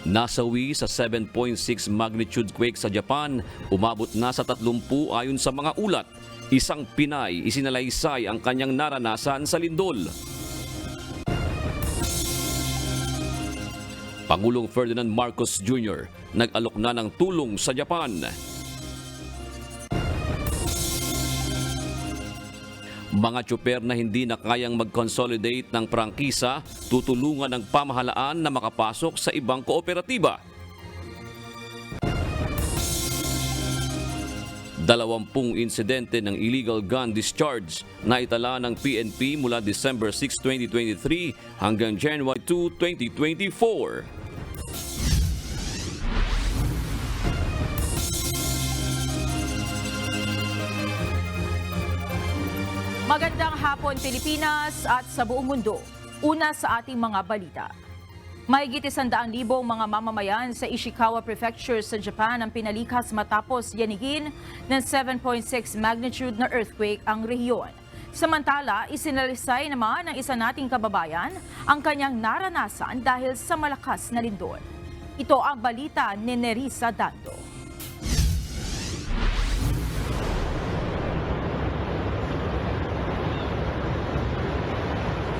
Nasawi sa 7.6 magnitude quake sa Japan, umabot na sa 30 ayon sa mga ulat. Isang Pinay isinalaysay ang kanyang naranasan sa lindol. Pangulong Ferdinand Marcos Jr. nag-alok na ng tulong sa Japan. Mga tsuper na hindi na kayang mag-consolidate ng prangkisa, tutulungan ng pamahalaan na makapasok sa ibang kooperatiba. 20 insidente ng illegal gun discharge na itala ng PNP mula December 6, 2023 hanggang January 2, 2024. Magandang hapon Pilipinas at sa buong mundo. Una sa ating mga balita. Mahigit 100,000 mga mamamayan sa Ishikawa Prefecture sa Japan ang pinalikas matapos yanigin ng 7.6 magnitude na earthquake ang rehiyon. Samantala, isinalisay naman ng isa nating kababayan ang kanyang naranasan dahil sa malakas na lindol. Ito ang balita ni Nerissa Dando.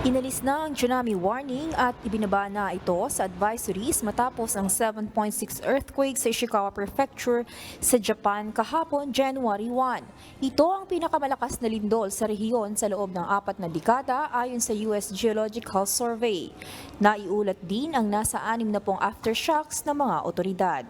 Inalis na ang tsunami warning at ibinaba na ito sa advisories matapos ang 7.6 earthquake sa Ishikawa Prefecture sa Japan kahapon January 1. Ito ang pinakamalakas na lindol sa rehiyon sa loob ng 4 na dekada ayon sa US Geological Survey. Naiulat din ang nasa 60 aftershocks ng mga otoridad.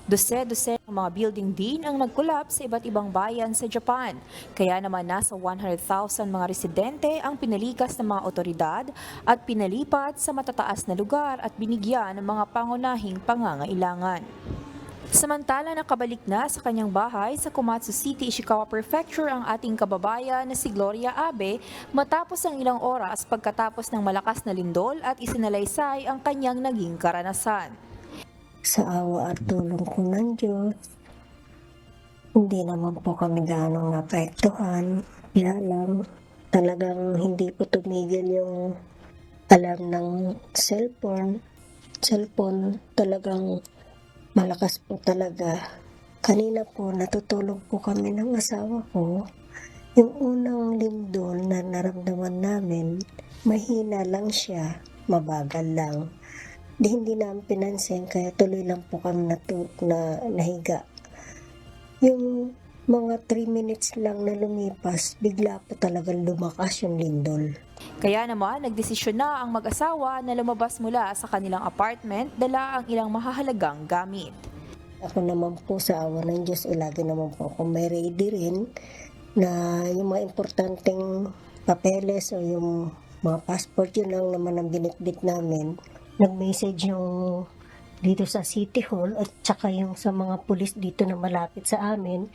Dose-dose ng mga building din ang nag-collapse sa iba't ibang bayan sa Japan. Kaya naman nasa 100,000 mga residente ang pinalikas ng mga otoridad at pinalipat sa matataas na lugar at binigyan ng mga pangunahing pangangailangan. Samantala nakabalik na sa kanyang bahay sa Komatsu City, Ishikawa Prefecture ang ating kababayan na si Gloria Abe matapos ang ilang oras pagkatapos ng malakas na lindol at isinalaysay ang kanyang naging karanasan. Sa awa at tulong ko ng Diyos, hindi naman po kami ganong naapektuhan. Kaya lang, talagang hindi po tumigil yung alarm ng cellphone. Cellphone talagang malakas po talaga. Kanina po natutulog po kami ng asawa ko. Yung unang lindol na naramdaman namin, mahina lang siya, mabagal lang. Hindi namin pinansin kaya tuloy lang po kami nahiga. Yung mga 3 minutes lang na lumipas, bigla po talagang lumakas yung lindol. Kaya naman nagdesisyon na ang mag-asawa na lumabas mula sa kanilang apartment dala ang ilang mahahalagang gamit. Ako naman po sa awa ng Diyos, lagi naman po ako may ready rin na yung mga importanteng papeles o yung mga passport, yun lang naman ang binitbit namin. Nag-message yung dito sa City Hall at saka yung sa mga pulis dito na malapit sa amin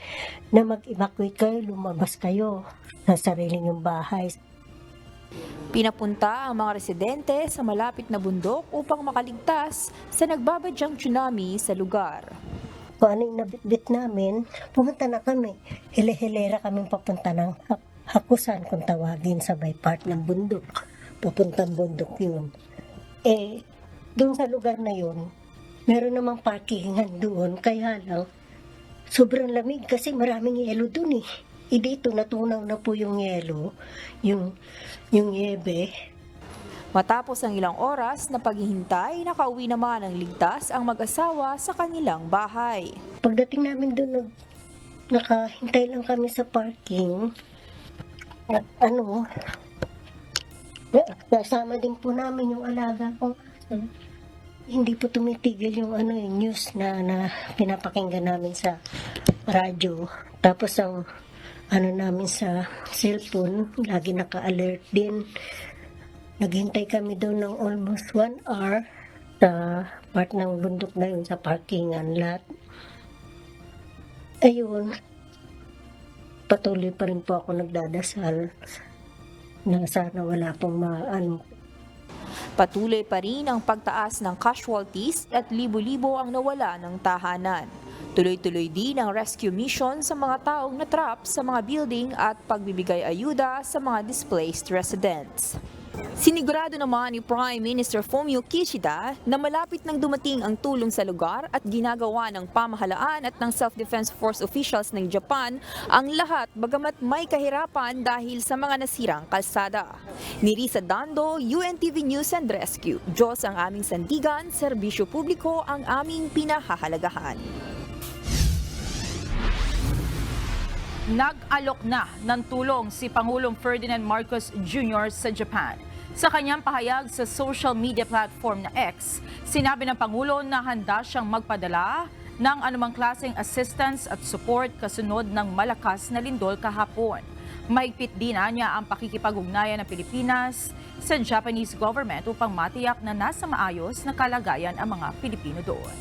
na mag-evacuate kayo, lumabas kayo sa sarili yung bahay. Pinapunta ang mga residente sa malapit na bundok upang makaligtas sa nagbabadyang tsunami sa lugar. Kung ano yung nabitbit namin, pumunta na kami. Hele-helera kami papunta ng Hakusan kung tawagin sa may part ng bundok. Papuntang bundok yun. Doon sa lugar na yun, meron namang parkingan doon, kaya lang, sobrang lamig kasi maraming yelo doon eh. Dito natunaw na po yung yelo, yung yebe. Matapos ang ilang oras na paghihintay, nakauwi naman ng ligtas ang mag-asawa sa kanilang bahay. Pagdating namin doon, nakahintay lang kami sa parking. At kasama din po namin yung alaga ko. Hindi po tumitigil yung news na pinapakinggan namin sa radyo. Tapos ang namin sa cellphone, lagi naka-alert din. Naghintay kami doon ng almost 1 hour sa part ng bundok na yun, sa parkingan lot. Ayun, patuloy pa rin po ako nagdadasal na sana wala pong Patuloy pa rin ang pagtaas ng casualties at libo-libo ang nawala ng tahanan. Tuloy-tuloy din ang rescue mission sa mga taong natrap sa mga building at pagbibigay ayuda sa mga displaced residents. Sinigurado naman ni Prime Minister Fumio Kishida na malapit nang dumating ang tulong sa lugar at ginagawa ng pamahalaan at ng Self-Defense Force officials ng Japan ang lahat bagamat may kahirapan dahil sa mga nasirang kalsada. Ni Risa Dando, UNTV News and Rescue. Diyos ang aming sandigan, serbisyo publiko ang aming pinahahalagahan. Nag-alok na ng tulong si Pangulong Ferdinand Marcos Jr. sa Japan. Sa kanyang pahayag sa social media platform na X, sinabi ng Pangulo na handa siyang magpadala ng anumang klaseng assistance at support kasunod ng malakas na lindol kahapon. Mahigpit din niya ang pakikipag-ugnayan ng Pilipinas sa Japanese government upang matiyak na nasa maayos na kalagayan ang mga Pilipino doon.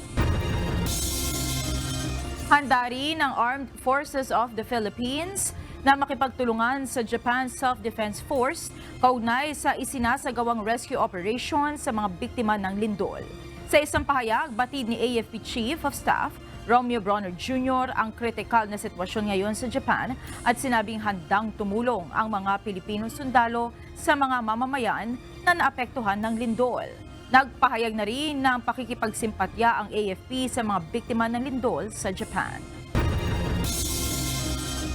Handa rin ng Armed Forces of the Philippines na makipagtulungan sa Japan Self-Defense Force kaugnay sa isinasagawang rescue operation sa mga biktima ng lindol. Sa isang pahayag, batid ni AFP Chief of Staff Romeo Bronner Jr. ang kritikal na sitwasyon ngayon sa Japan at sinabing handang tumulong ang mga Pilipino sundalo sa mga mamamayan na naapektuhan ng lindol. Nagpahayag na rin ng pakikipagsimpatya ang AFP sa mga biktima ng lindol sa Japan.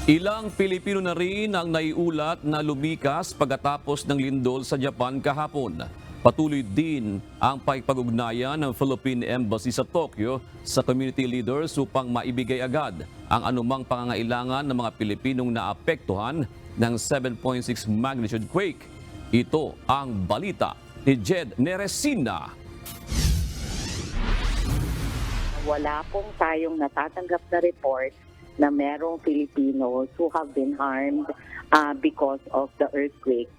Ilang Pilipino na rin ang naiulat na lumikas pagkatapos ng lindol sa Japan kahapon. Patuloy din ang pakikipag-ugnayan ng Philippine Embassy sa Tokyo sa community leaders upang maibigay agad ang anumang pangangailangan ng mga Pilipinong naapektuhan ng 7.6 magnitude quake. Ito ang balita ni Jed Neresina. Wala pong tayong natatanggap na report na merong Filipinos who have been harmed because of the earthquake.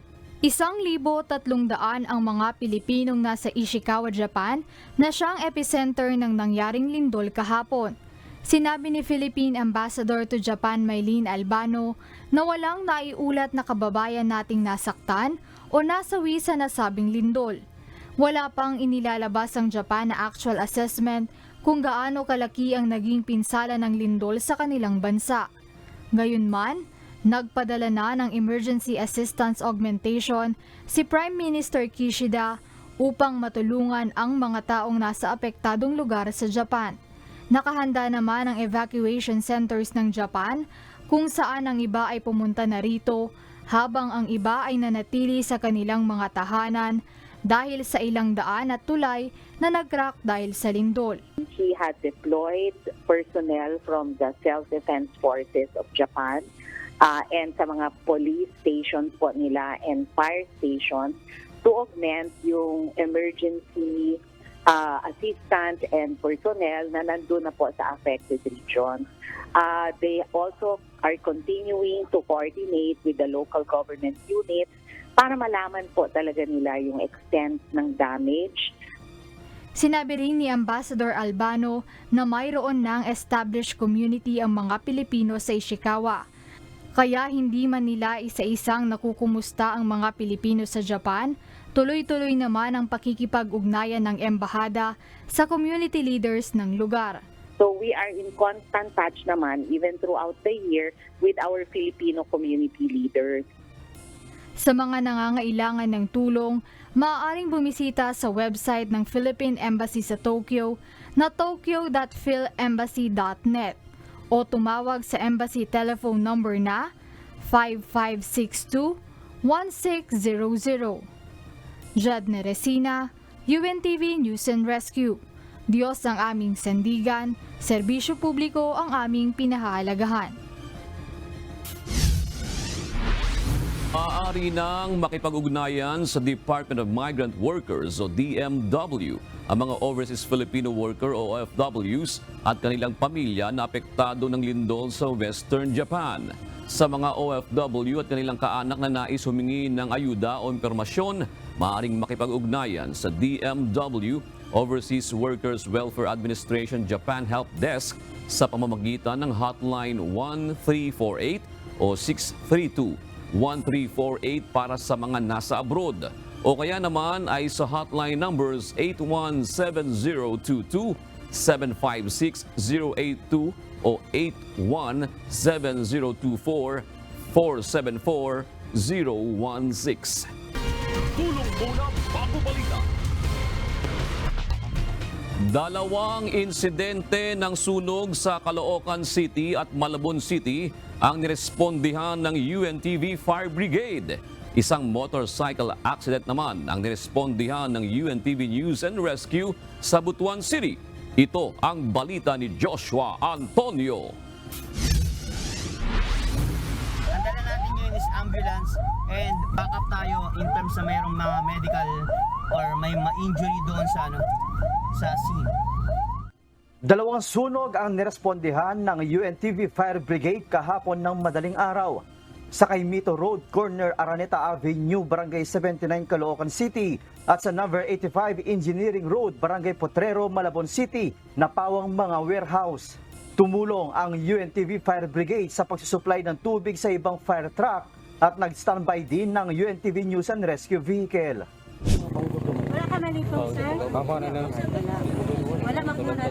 1,300 ang mga Pilipinong nasa Ishikawa, Japan na siyang epicenter ng nangyaring lindol kahapon. Sinabi ni Philippine Ambassador to Japan Maylene Albano na walang naiulat na kababayan nating nasaktan o nasawi sa nasabing lindol. Wala pang inilalabas ang Japan na actual assessment kung gaano kalaki ang naging pinsala ng lindol sa kanilang bansa. Gayunman, nagpadala na ng emergency assistance augmentation si Prime Minister Kishida upang matulungan ang mga taong nasa apektadong lugar sa Japan. Nakahanda naman ang evacuation centers ng Japan kung saan ang iba ay pumunta na rito habang ang iba ay nanatili sa kanilang mga tahanan dahil sa ilang daan at tulay na nag-crack dahil sa lindol. He had deployed personnel from the Self-Defense Forces of Japan and sa mga police stations po nila and fire stations to augment yung emergency assistance and personnel na nandun na po sa affected regions. They also are continuing to coordinate with the local government units para malaman po talaga nila yung extent ng damage. Sinabi rin ni Ambassador Albano na mayroon ng established community ang mga Pilipino sa Ishikawa. Kaya hindi man nila isa-isang nakukumusta ang mga Pilipino sa Japan, tuloy-tuloy naman ang pakikipag-ugnayan ng embahada sa community leaders ng lugar. So we are in constant touch naman even throughout the year with our Filipino community leaders. Sa mga nangangailangan ng tulong, maaaring bumisita sa website ng Philippine Embassy sa Tokyo na tokyo.philembassy.net o tumawag sa embassy telephone number na 5562-1600. Jed Neresina, UNTV News and Rescue. Diyos ang aming sandigan, serbisyo publiko ang aming pinahahalagahan. Maaari nang makipag-ugnayan sa Department of Migrant Workers o DMW ang mga overseas Filipino worker o OFWs at kanilang pamilya na apektado ng lindol sa Western Japan. Sa mga OFW at kanilang kaanak na nais humingi ng ayuda o impormasyon, maaaring makipag-ugnayan sa DMW Overseas Workers Welfare Administration Japan Help Desk sa pamamagitan ng hotline 1348 o 632-1348 para sa mga nasa abroad. O kaya naman ay sa hotline numbers 817-022, 756-082 o 817-024-474-016. Tulong Unang Bago Balita. Dalawang insidente ng sunog sa Caloocan City at Malabon City ang nirespondihan ng UNTV Fire Brigade. Isang motorcycle accident naman ang nirespondihan ng UNTV News and Rescue sa Butuan City. Ito ang balita ni Joshua Antonio. Andala natin yun is ambulance and backup tayo in terms sa mayroong mga medical or may ma-injury doon sa scene. Dalawang sunog ang nirespondihan ng UNTV Fire Brigade kahapon ng madaling araw. Sa Caimito Road, corner Araneta Avenue, Barangay 79, Caloocan City at sa number 85 Engineering Road, Barangay Potrero, Malabon City, napawang mga warehouse. Tumulong ang UNTV Fire Brigade sa pagsusupply ng tubig sa ibang fire truck at nag-standby din ng UNTV News and Rescue Vehicle. Wala ka malipong, sir? Wala magmuna.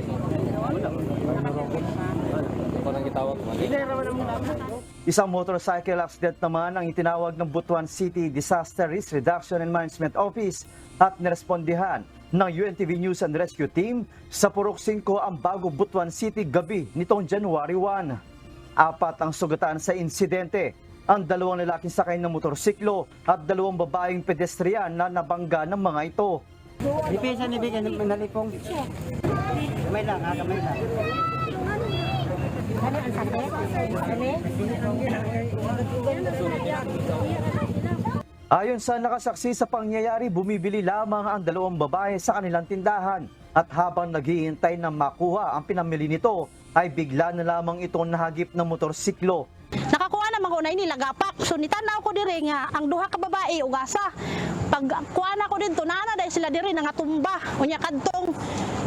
Isang motorcycle accident naman ang itinawag ng Butuan City Disaster Risk Reduction and Management Office at nirespondihan ng UNTV News and Rescue Team sa Purok 5 ang Bago Butuan City gabi nitong January 1. 4 ang sugatan sa insidente. Ang 2 lalaking sakay ng motorsiklo at 2 babaeng pedestrian na nabangga ng mga ito. Dipisa ni Bigyan ng nalipong. Kamay lang, kamay lang. Ano ang sakit? Ayon sa nakasaksi sa pangyayari, bumibili lamang ang 2 babae sa kanilang tindahan at habang naghihintay na makuha ang pinamili nito ay bigla na lamang itong nahagip ng motorsiklo. Nakakuha naman ko na inilagapak. So nitanaw ko diri nga ang duha ka babae ugasa. Pag kuha na ko dito, nana dahil sila diri nga tumba. Unya kadtong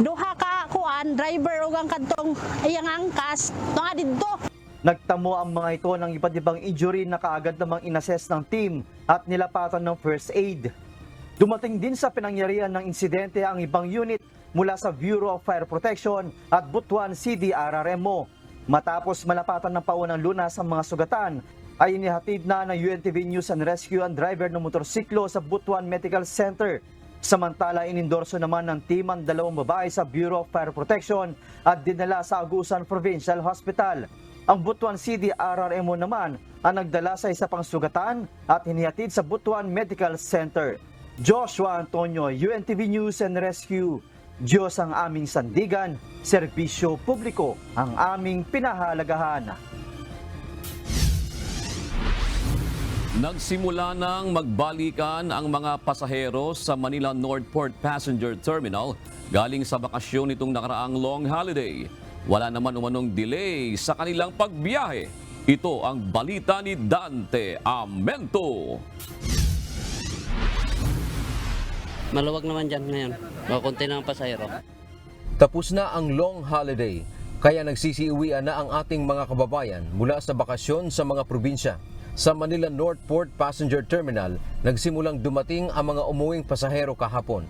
duha ka kuan driver ug ang kadtong iyang angkas nga didto. Nagtamo ang mga ito ng iba't ibang injury na kaagad namang inassess ng team at nilapatan ng first aid. Dumating din sa pinangyarihan ng insidente ang ibang unit mula sa Bureau of Fire Protection at Butuan City RRMO. Matapos malapatan ng paunang lunas ang mga sugatan, ay inihatid na ng UNTV News and Rescue ang driver ng motorsiklo sa Butuan Medical Center. Samantala, inendorso naman ng team ang 2 babae sa Bureau of Fire Protection at dinala sa Agusan Provincial Hospital. Ang Butuan City RRMO naman ang nagdala sa isa pang sugatan at hinihatid sa Butuan Medical Center. Joshua Antonio, UNTV News and Rescue. Diyos ang aming sandigan, serbisyo publiko ang aming pinahalagahan. Nagsimula nang magbalikan ang mga pasahero sa Manila Northport Passenger Terminal galing sa bakasyon nitong nakaraang long holiday. Wala naman umanong delay sa kanilang pagbiyahe. Ito ang balita ni Dante Amento. Maluwag naman dyan ngayon. Konti na ang pasahero. Tapos na ang long holiday, kaya nagsisiuwian na ang ating mga kababayan mula sa bakasyon sa mga probinsya. Sa Manila Northport Passenger Terminal, nagsimulang dumating ang mga umuwing pasahero kahapon.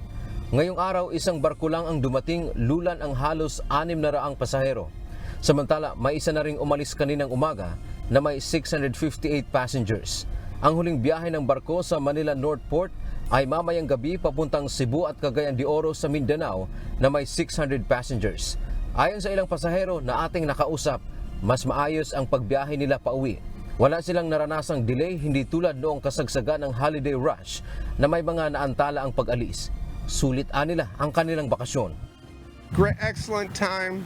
Ngayong araw, isang barko lang ang dumating, lulan ang halos 600 pasahero. Samantala, may isa na ring umalis kaninang umaga na may 658 passengers. Ang huling biyahe ng barko sa Manila Northport ay mamayang gabi papuntang Cebu at Cagayan de Oro sa Mindanao na may 600 passengers. Ayon sa ilang pasahero na ating nakausap, mas maayos ang pagbiyahe nila pauwi. Wala silang naranasang delay, hindi tulad noong kasagsagan ng holiday rush na may mga naantala ang pag-alis. Sulit nila ang kanilang bakasyon. Great, excellent time,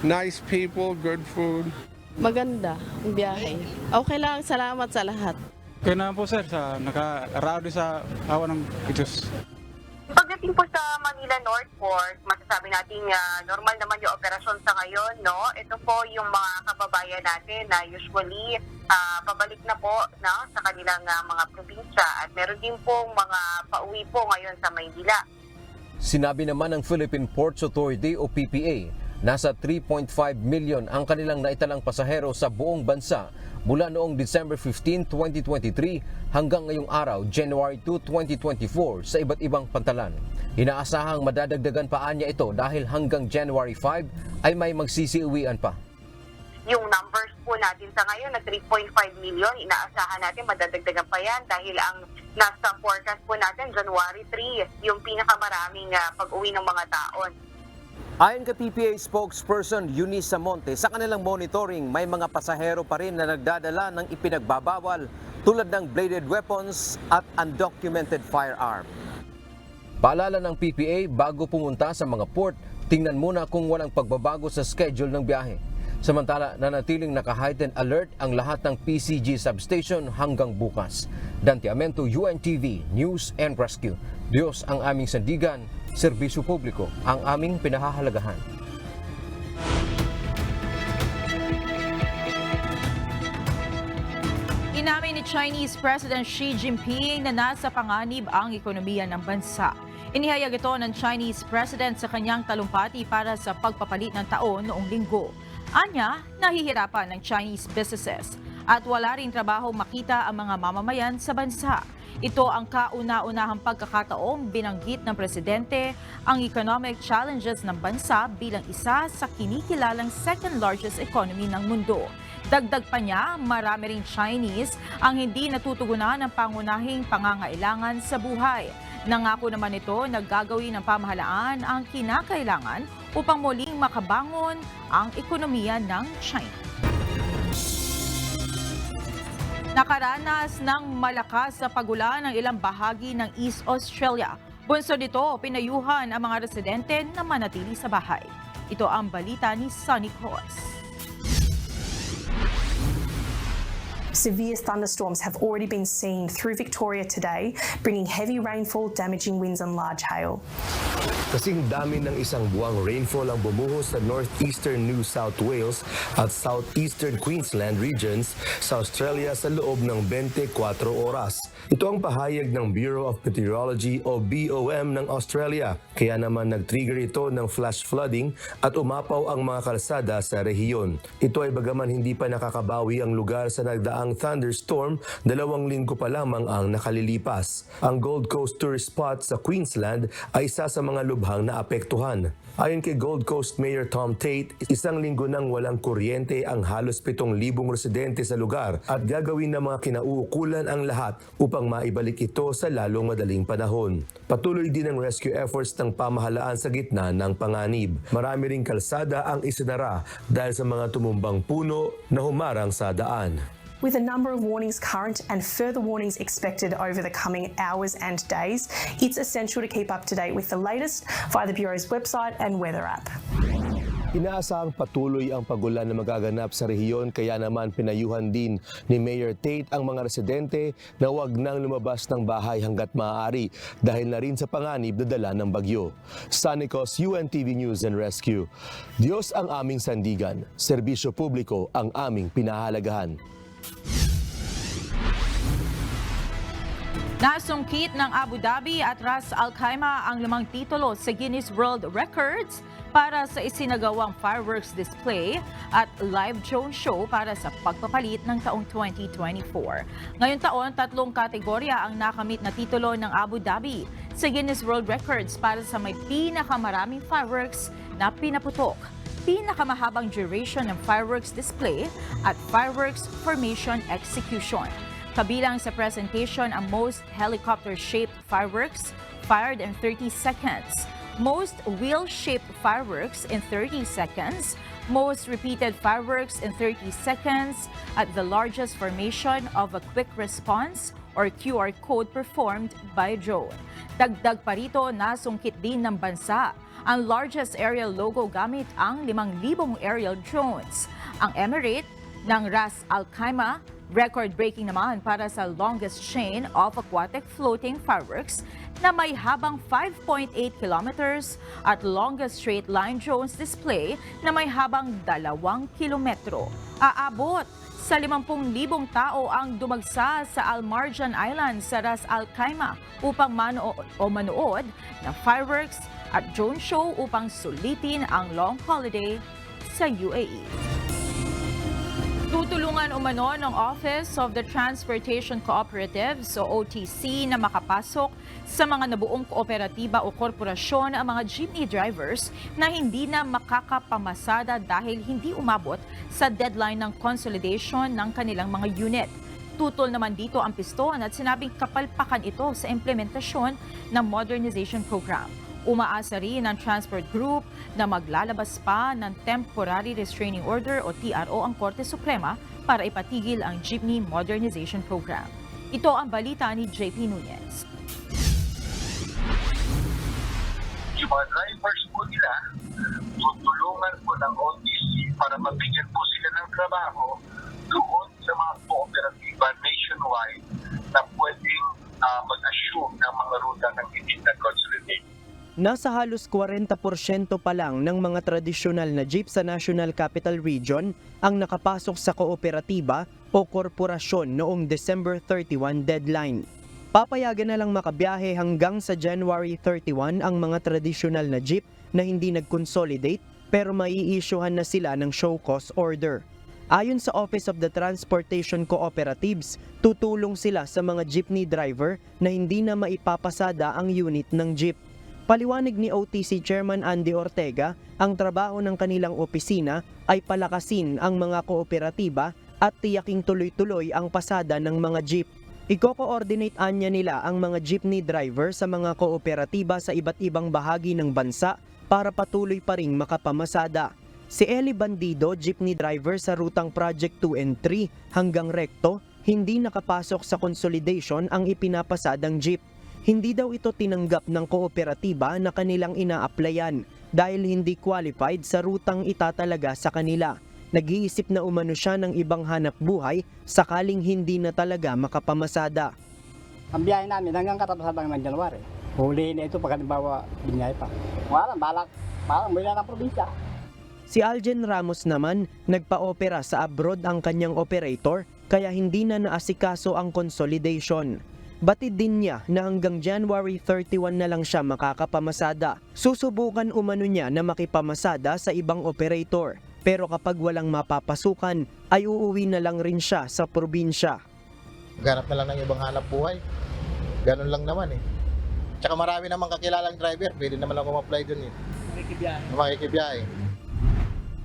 nice people, good food. Maganda ang biyahe. Okay lang, salamat sa lahat. Kaya naman po sir, sa nakarado sa awa ng Diyos. Pagdating po sa Manila Northport, masasabi natin normal naman yung operasyon sa ngayon, no? Ito po yung mga kababayan natin na usually pabalik na po sa kanilang mga probinsya at meron din po mga pauwi po ngayon sa Maynila. Sinabi naman ng Philippine Ports Authority o PPA, nasa 3.5 million ang kanilang naitalang pasahero sa buong bansa mula noong December 15, 2023 hanggang ngayong araw, January 2, 2024 sa iba't ibang pantalan. Inaasahang madadagdagan pa niya ito dahil hanggang January 5 ay may magsisiuwian pa. Yung numbers po natin sa ngayon na 3.5 million, inaasahan natin madadagdagan pa yan dahil ang nasa forecast po natin, January 3, yung pinakamaraming pag-uwi ng mga tao. Ayon kay PPA spokesperson Eunice Samonte, sa kanilang monitoring may mga pasahero pa rin na nagdadala ng ipinagbabawal tulad ng bladed weapons at undocumented firearm. Paalala ng PPA, bago pumunta sa mga port, tingnan muna kung walang pagbabago sa schedule ng biyahe. Samantala, nanatiling naka-heightened alert ang lahat ng PCG substation hanggang bukas. Dante Amento, UNTV, News and Rescue. Diyos ang aming sandigan, serbisyo publiko ang aming pinahahalagahan. Inamin ni Chinese President Xi Jinping na nasa panganib ang ekonomiya ng bansa. Inihayag ito ng Chinese President sa kanyang talumpati para sa pagpapalit ng taon noong linggo. Anya, nahihirapan ng Chinese businesses at wala ring trabaho makita ang mga mamamayan sa bansa. Ito ang kauna-unahang pagkakataong binanggit ng presidente ang economic challenges ng bansa bilang isa sa kinikilalang second largest economy ng mundo. Dagdag pa niya, marami ring Chinese ang hindi natutugunan ng pangunahing pangangailangan sa buhay. Nangako naman ito na gagawin ng pamahalaan ang kinakailangan upang muling makabangon ang ekonomiya ng China. Nakaranas ng malakas sa pagulan ng ilang bahagi ng East Australia. Bunsod nito, pinayuhan ang mga residente na manatili sa bahay. Ito ang balita ni Sonny Cross. Severe thunderstorms have already been seen through Victoria today, bringing heavy rainfall, damaging winds and large hail. Kasing dami ng isang buwang rainfall ang bumuhos sa northeastern New South Wales at southeastern Queensland regions sa Australia sa loob ng 24 oras. Ito ang pahayag ng Bureau of Meteorology o BOM ng Australia. Kaya naman nag-trigger ito ng flash flooding at umapaw ang mga kalsada sa rehiyon. Ito ay bagaman hindi pa nakakabawi ang lugar sa nagdaang thunderstorm, 2 linggo pa lamang ang nakalilipas. Ang Gold Coast tourist spot sa Queensland ay isa sa mga lubhang naapektuhan. Ayon kay Gold Coast Mayor Tom Tate, 1 linggo nang walang kuryente ang halos 7,000 residente sa lugar at gagawin ng mga kinauukulan ang lahat upang maibalik ito sa lalong madaling panahon. Patuloy din ang rescue efforts ng pamahalaan sa gitna ng panganib. Marami ring kalsada ang isinara dahil sa mga tumumbang puno na humarang sa daan. With a number of warnings current and further warnings expected over the coming hours and days, it's essential to keep up to date with the latest via the Bureau's website and weather app. Inaasahang patuloy ang pagulan na magaganap sa rehiyon kaya naman pinayuhan din ni Mayor Tate ang mga residente na huwag nang lumabas ng bahay hanggat maaari dahil na rin sa panganib na dala ng bagyo. Sanicos, UNTV News and Rescue. Diyos ang aming sandigan, serbisyo publiko ang aming pinahalagahan. Nasungkit ng Abu Dhabi at Ras Al Khaimah ang 5 titulo sa Guinness World Records para sa isinagawang fireworks display at live drone show para sa pagpapalit ng taong 2024. Ngayong taon, 3 kategorya ang nakamit na titulo ng Abu Dhabi sa Guinness World Records para sa may pinakamaraming fireworks na pinaputok, pinakamahabang duration ng fireworks display at fireworks formation execution. Kabilang sa presentation ang most helicopter-shaped fireworks fired in 30 seconds, most wheel-shaped fireworks in 30 seconds, most repeated fireworks in 30 seconds, at the largest formation of a quick response or QR code performed by drone. Dagdag pa rito, nasungkit din ng bansa ang largest aerial logo gamit ang 5,000 aerial drones. Ang Emirate ng Ras Al Khaimah, record-breaking naman para sa longest chain of aquatic floating fireworks na may habang 5.8 kilometers at longest straight line drones display na may habang 2 kilometro. Aabot sa 50,000 tao ang dumagsa sa Al Marjan Island sa Ras Al Khaimah upang manood ng fireworks at drone show upang sulitin ang long holiday sa UAE. Tutulungan umano ng Office of the Transportation Cooperatives o OTC na makapasok sa mga nabuong kooperatiba o korporasyon ang mga jeepney drivers na hindi na makakapamasada dahil hindi umabot sa deadline ng consolidation ng kanilang mga unit. Tutol naman dito ang piston at sinabing kapalpakan ito sa implementasyon ng modernization program. Umaasa rin ang Transport Group na maglalabas pa ng Temporary Restraining Order o TRO ang Korte Suprema para ipatigil ang Jeepney Modernization Program. Ito ang balita ni JP Nunez. Yung mga drivers po nila, tutulungan po ng OTC para mabigyan po sila ng trabaho doon sa mga kooperatiba nationwide na pwedeng mag-assume ng mga ruta ng hindi na-consolidate. Nasa halos 40% pa lang ng mga tradisyonal na jeep sa National Capital Region ang nakapasok sa kooperatiba o korporasyon noong December 31 deadline. Papayagan na lang makabiyahe hanggang sa January 31 ang mga tradisyonal na jeep na hindi nag-consolidate pero mai-issuehan na sila ng show cause order. Ayon sa Office of the Transportation Cooperatives, tutulong sila sa mga jeepney driver na hindi na maipapasada ang unit ng jeep. Paliwanag ni OTC Chairman Andy Ortega, ang trabaho ng kanilang opisina ay palakasin ang mga kooperatiba at tiyaking tuloy-tuloy ang pasada ng mga jeep. Iko-coordinate anya nila ang mga jeepney driver sa mga kooperatiba sa iba't ibang bahagi ng bansa para patuloy pa ring makapamasada. Si Eli Bandido, jeepney driver sa rutang Project 2 and 3 hanggang Recto, hindi nakapasok sa consolidation ang ipinapasadang jeep. Hindi daw ito tinanggap ng kooperatiba na kanilang ina-applyan dahil hindi qualified sa rutang itatalaga sa kanila. Nag-iisip na umano siya ng ibang hanap buhay sakaling hindi na talaga makapamasada. Ang biyahe namin hanggang katapusan ng January. Hulihin na ito pag halimbawa binyahe pa. Walang balak mula ng probinsya. Si Aljen Ramos naman, nagpa-opera sa abroad ang kanyang operator kaya hindi na naasikaso ang consolidation. Batid din niya na hanggang January 31 na lang siya makakapamasada. Susubukan umano niya na makipamasada sa ibang operator. Pero kapag walang mapapasukan, ay uuwi na lang rin siya sa probinsya. Ganap na lang ng ibang hanap buhay. Ganun lang naman eh. Tsaka marami namang kakilalang driver. Pwede naman ako ma-apply dun eh. Makikibiyahe.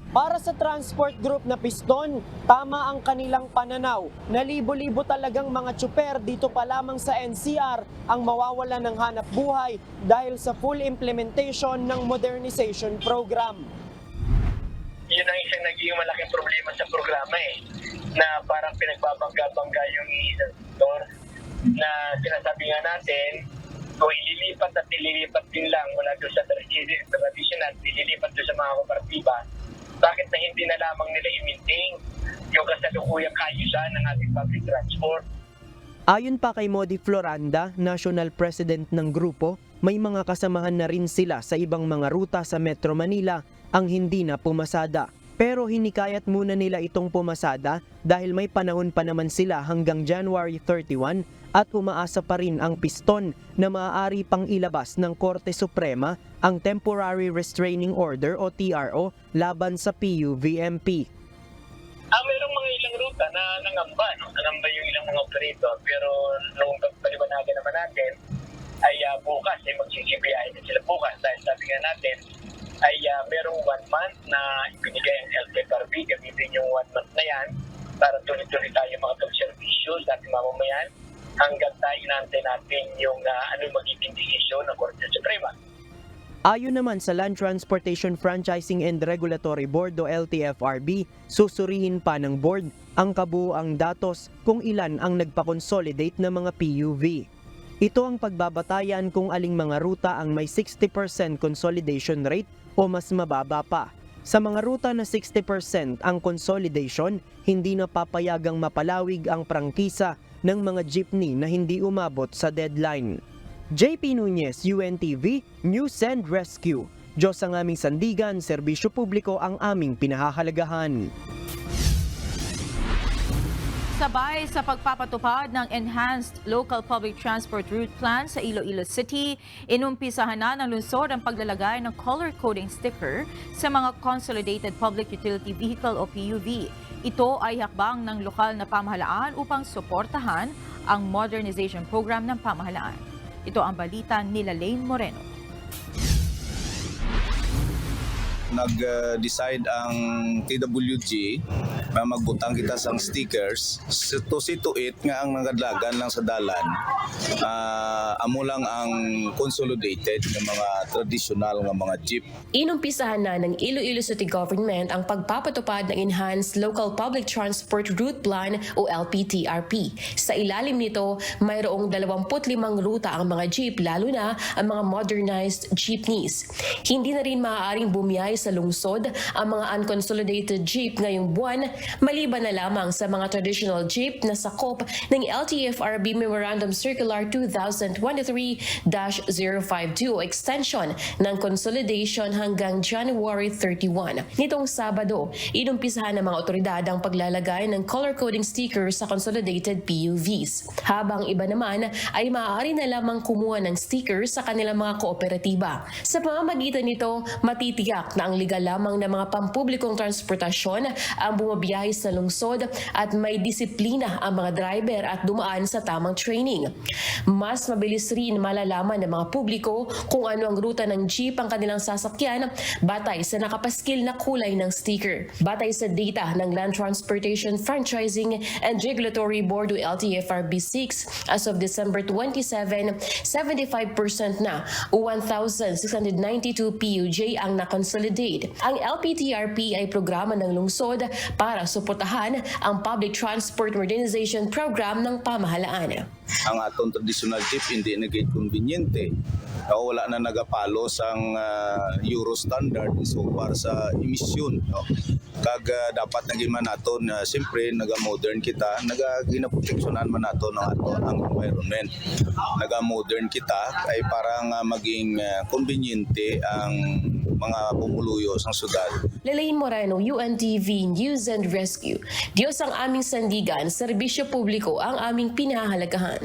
Para sa Transport Group na piston, tama ang kanilang pananaw na libo-libo talagang mga tsuper dito pa lamang sa NCR ang mawawala ng hanap buhay dahil sa full implementation ng modernization program. Yun ang isang naging malaking problema sa programa na parang pinagbabangga-bangga yung isang sektor na sinasabi nga natin, kung ililipat at ililipat din lang mula doon sa traditional, ililipat doon sa mga kooperatiba, bakit na hindi na lamang nila i-maintain yung kasalukuyang kaayusan ng ating public transport? Ayon pa kay Modi Floranda, National President ng grupo, may mga kasamahan na rin sila sa ibang mga ruta sa Metro Manila ang hindi na pumasada. Pero hinikayat muna nila itong pumasada dahil may panahon pa naman sila hanggang January 31 at umaasa pa rin ang piston na maaari pang ilabas ng Korte Suprema ang Temporary Restraining Order o TRO laban sa PUVMP. Mayroong mga ilang ruta na nangamba, nangamba yung ilang mga operator, pero nung pagpaliwanagan naman natin ay bukas ay magsisibiyahin na sila bukas dahil sabi nga natin ay merong 1 month na ibinigay ang LTFRB, gamitin yung 1 month na yan para tuloy-tuloy tayo mga pag-servisyos sa ating mamamayan hanggang tayo inaantay natin yung ano magiging desisyon ng Korte Suprema. Ayon naman sa Land Transportation Franchising and Regulatory Board o LTFRB, susuriin pa ng board ang kabuuang datos kung ilan ang nagpa-consolidate na mga PUV. Ito ang pagbabatayan kung aling mga ruta ang may 60% consolidation rate o mas mababa pa. Sa mga ruta na 60% ang consolidation, hindi na papayagang mapalawig ang prangkisa ng mga jeepney na hindi umabot sa deadline. JP Nunez, UNTV, News and Rescue. Diyos ang aming sandigan, serbisyo publiko ang aming pinahahalagahan. Sabay sa pagpapatupad ng Enhanced Local Public Transport Route Plan sa Iloilo City, inumpisahan na ng lungsod ang paglalagay ng color coding sticker sa mga Consolidated Public Utility Vehicle o PUV. Ito ay hakbang ng lokal na pamahalaan upang suportahan ang modernization program ng pamahalaan. Ito ang balita nila Lane Moreno. Nag-decide ang TWG magbutang kita sang stickers situit nga ang nagadlagan lang sa dalan. Amo lang ang consolidated ng mga traditional nga mga jeep. Inumpisahan na ng Iloilo City Government ang pagpapatupad ng Enhanced Local Public Transport Route Plan o LPTRP. Sa ilalim nito, mayroong 25 ruta ang mga jeep, lalo na ang mga modernized jeepneys. Hindi na rin maaaring bumiyay sa lungsod ang mga unconsolidated jeep ngayong buwan, maliban na lamang sa mga traditional jeep na sakop ng LTFRB Memorandum Circular 2023-052 extension ng consolidation hanggang January 31. Nitong Sabado, inumpisahan ng mga otoridad ang paglalagay ng color coding stickers sa consolidated PUVs. Habang iba naman ay maaari na lamang kumuha ng stickers sa kanilang mga kooperatiba. Sa pamamagitan nito, matitiyak na ang legal lamang ng mga pampublikong transportasyon ang bumabiyahe sa lungsod at may disiplina ang mga driver at dumaan sa tamang training. Mas mabilis rin malalaman ng mga publiko kung ano ang ruta ng jeep ang kanilang sasakyan batay sa nakapaskil na kulay ng sticker. Batay sa data ng Land Transportation Franchising and Regulatory Board o LTFRB 6, as of December 27, 75% na o 1,692 PUJ ang na-consolidate. Ang LPTRP ay programa ng lungsod para suportahan ang Public Transport Modernization Program ng pamahalaan. Ang atong traditional jeep hindi naging conveniente. Wala na nagapalo sang Euro standard so far sa emisyon. Kag dapat naging man naton siyempre naga-modern kita, nagaginaproteksyonan man naton ang aton ang environment. Naga-modern kita ay parang maging conveniente ang mga pumuluyo sa syudad. Lelaine Moreno, UNTV News and Rescue. Diyos ang aming sandigan, serbisyo publiko ang aming pinahahalagahan.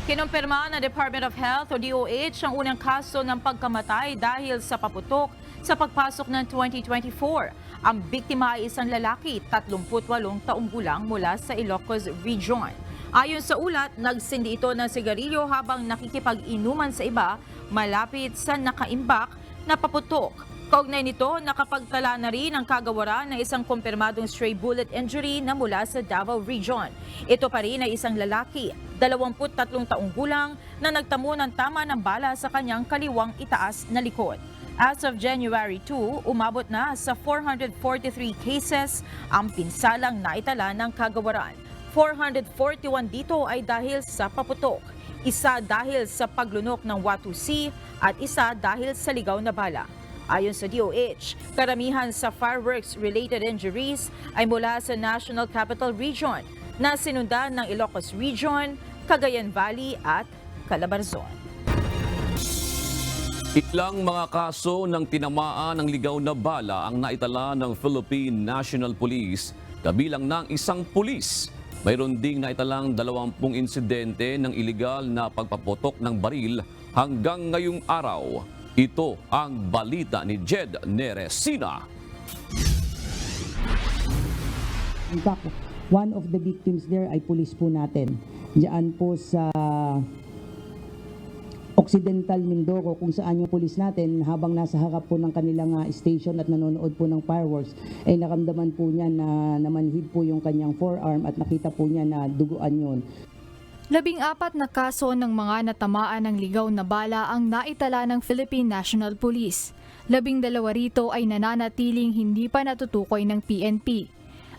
Kinumpirma ng Department of Health o DOH ang unang kaso ng pagkamatay dahil sa paputok sa pagpasok ng 2024. Ang biktima ay isang lalaki, 38 taong gulang mula sa Ilocos Region. Ayon sa ulat, nagsindi ito ng sigarilyo habang nakikipag-inuman sa iba malapit sa nakaimbak na paputok. Kaugnay nito, nakapagtala na rin ang kagawaran ng isang kumpirmadong stray bullet injury na mula sa Davao Region. Ito pa rin ay isang lalaki, 23 taong gulang, na nagtamo ng tama ng bala sa kanyang kaliwang itaas na likod. As of January 2, umabot na sa 443 cases ang pinsalang naitala ng kagawaran. 441 dito ay dahil sa paputok, isa dahil sa paglunok ng watusi at isa dahil sa ligaw na bala. Ayon sa DOH, karamihan sa fireworks-related injuries ay mula sa National Capital Region na sinundan ng Ilocos Region, Cagayan Valley at Calabarzon. Ilang mga kaso ng tinamaan ng ligaw na bala ang naitala ng Philippine National Police, kabilang ng isang pulis. Mayroon ding naitalang 20 insidente ng iligal na pagpaputok ng baril hanggang ngayong araw. Ito ang balita ni Jed Neresina. In fact, one of the victims there ay pulis po natin. Diyan po sa Occidental Mindoro, kung saan yung pulis natin habang nasa harap po ng kanilang station at nanonood po ng fireworks, ay nakamdaman po niya na namanhid po yung kanyang forearm at nakita po niya na duguan yun. 14 na kaso ng mga natamaan ng ligaw na bala ang naitala ng Philippine National Police. 12 rito ay nananatiling hindi pa natutukoy ng PNP.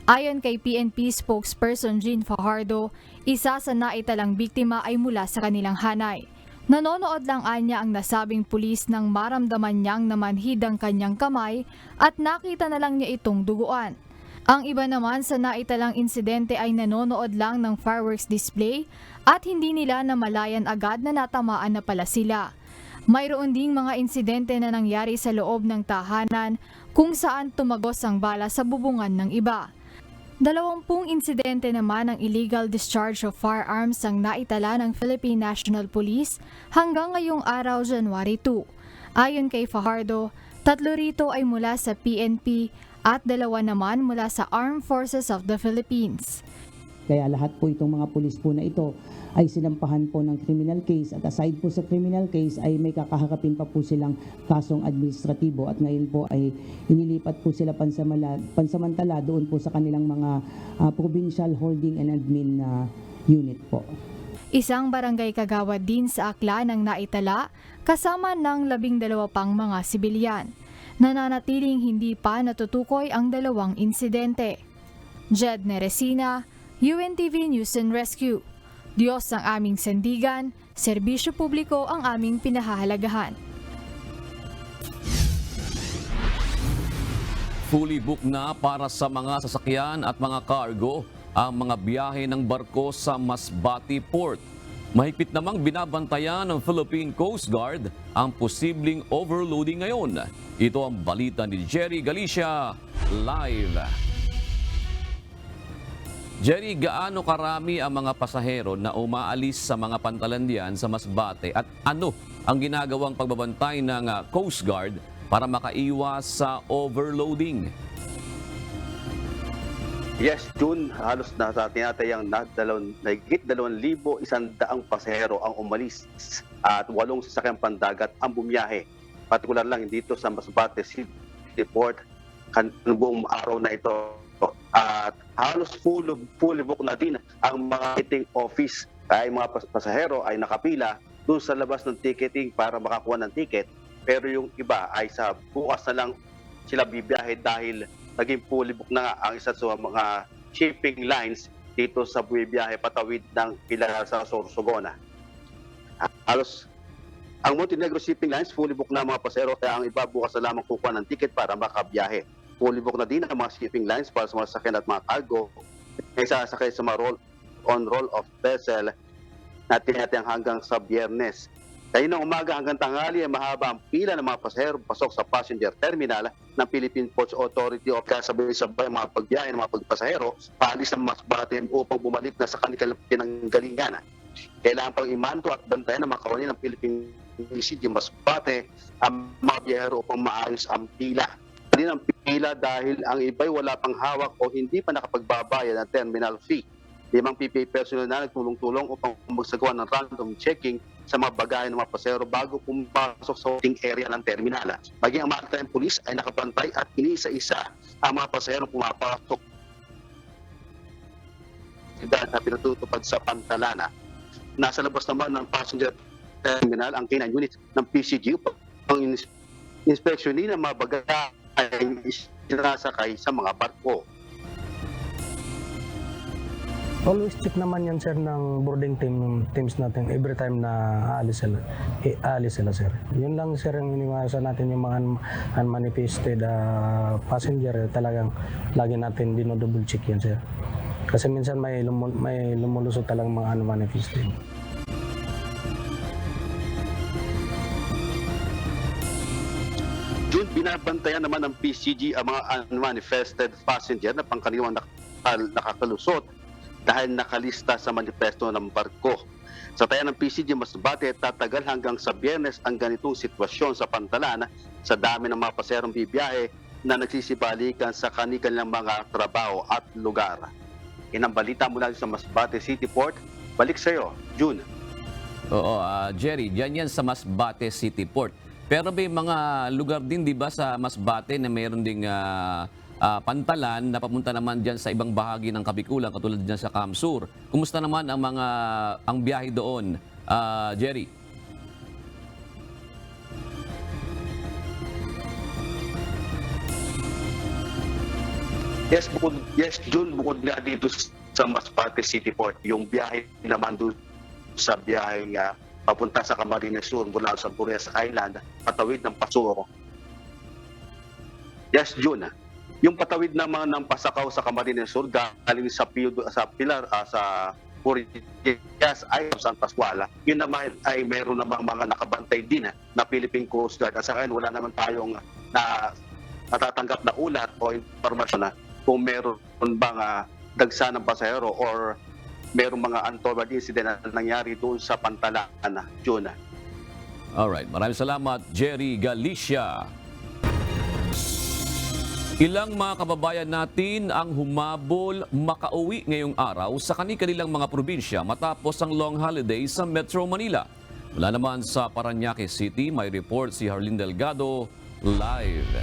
Ayon kay PNP spokesperson Jean Fajardo, isa sa naitalang biktima ay mula sa kanilang hanay. Nanonood lang anya ang nasabing pulis nang maramdaman niyang namanhid ang kanyang kamay at nakita na lang niya itong duguan. Ang iba naman sa naitalang insidente ay nanonood lang ng fireworks display at hindi nila namalayan agad na natamaan na pala sila. Mayroon ding mga insidente na nangyari sa loob ng tahanan kung saan tumagos ang bala sa bubungan ng iba. 20 insidente naman ng illegal discharge of firearms ang naitala ng Philippine National Police hanggang ngayong araw, January 2. Ayon kay Fajardo, 3 rito ay mula sa PNP at 2 naman mula sa Armed Forces of the Philippines. Kaya lahat po itong mga pulis po na ito ay sinampahan po ng criminal case at aside po sa criminal case ay may kakaharapin pa po silang kasong administratibo at ngayon po ay inilipat po sila pansamantala doon po sa kanilang mga provincial holding and admin unit po. Isang barangay kagawad din sa Aklan ang naitala kasama ng 12 pang mga sibilyan. Nananatiling hindi pa natutukoy ang dalawang insidente. Jed Neresina, UNTV News and Rescue. Diyos ang aming sandigan, serbisyo publiko ang aming pinahahalagahan. Fully booked na para sa mga sasakyan at mga cargo ang mga biyahe ng barko sa Masbate Port. Mahigpit namang binabantayan ng Philippine Coast Guard ang posibleng overloading ngayon. Ito ang balita ni Jerry Galicia, live. Jerry, gaano karami ang mga pasahero na umaalis sa mga pantalandian sa Masbate at ano ang ginagawang pagbabantay ng Coast Guard para makaiwas sa overloading? Yes, June, halos nasa tinatayang higit 2,100 pasahero ang umalis at 8 sasakyang pandagat ang bumiyahe. Partikular lang dito sa Masbate City Port buong araw na ito. At halos fully book na din ang mga ticketing office. Kaya mga pasahero ay nakapila doon sa labas ng ticketing para makakuha ng ticket. Pero yung iba ay sa bukas na lang sila bibiyahe dahil naging fully book na nga ang isa sa mga shipping lines dito sa bumibiyahe patawid ng Pilar sa Sorsogon. Halos ang Montenegro Shipping Lines fully book na mga pasahero kaya ang iba bukas na lamang kukuha ng ticket para makabiyahe. Fully book na din ang mga shipping lines para sa mga sasakyan at mga cargo na isasakay sa mga roll-of vessel na tinatayang hanggang sa Biyernes. Kaya ng umaga hanggang tanghali ay mahaba ang pila ng mga pasahero pasok sa passenger terminal ng Philippine Ports Authority o kasabay-sabay mga pagbiyahe ng mga pagpasahero paalis ng Masbate upang bumalik na sa kanilang pinanggalingan. Kailangan pang imanto at bantayan ng mga kawani ng Philippine City Masbate ang mga biyahero upang maayos ang pila. Din ang pila dahil ang iba'y wala pang hawak o hindi pa nakapagbabayad ng terminal fee. 5 PPA personnel na nagtulong-tulong upang magsagawa ng random checking sa mga bagahe ng mga pasahero bago pumasok sa waiting area ng terminal. Maging ang maritime police ay nakapantay at inisa-isa ang mga pasahero pumapasok na pinatutupad sa pantalana. Nasa labas naman ng passenger terminal ang K9 unit ng PCG upang inspeksyonin ang mga bagahe ay sinasakay sa mga barko. Always check naman yan, sir, ng boarding teams natin every time na aalis sila, sir. Yun lang, sir, ang iniwasan natin yung mga unmanifested passenger. Talagang lagi natin dinodouble check yan, sir. Kasi minsan may lumulusot talagang mga unmanifested. June, binabantayan naman ng PCG ang mga unmanifested passenger na pangkaraniwang nakakalusot dahil nakalista sa manifesto ng barko. Sa taya ng PCG Masbate, tatagal hanggang sa Biyernes ang ganitong sitwasyon sa pantalan sa dami ng mga paserong bibiyahe na nagsisibalikan sa kanilang mga trabaho at lugar. Yan ang balita mula sa Masbate City Port. Balik sa iyo, June. Oo, Jerry, yan sa Masbate City Port. Pero may mga lugar din, di ba, sa Masbate na mayroon ding pantalan na papunta naman dyan sa ibang bahagi ng Kabikulan, katulad dyan sa Kamsur. Kumusta naman ang biyahe doon, Jerry? Yes, June, bukod nga dito sa Masbate City Port, yung biyahe naman doon sa biyahe nga papunta sa Camarines Sur mula sa Bures Island, patawid ng Pasuro. Yes, June. Yung patawid naman ng Pasakaw sa Camarines Sur galing sa Pilar sa Purias ay San Pascual. Yun naman ay meron namang mga nakabantay din na Philippine Coast Guard. At sa akin wala naman tayong natatanggap na ulat o informasyon na kung meron bang dagsa ng pasahero or merong mga untoward incident na nangyari doon sa pantalan, June. Alright, maraming salamat, Jerry Galicia. Ilang mga kababayan natin ang humabol makauwi ngayong araw sa kanilang mga probinsya matapos ang long holiday sa Metro Manila. Mula naman sa Parañaque City, may report si Harleen Delgado live.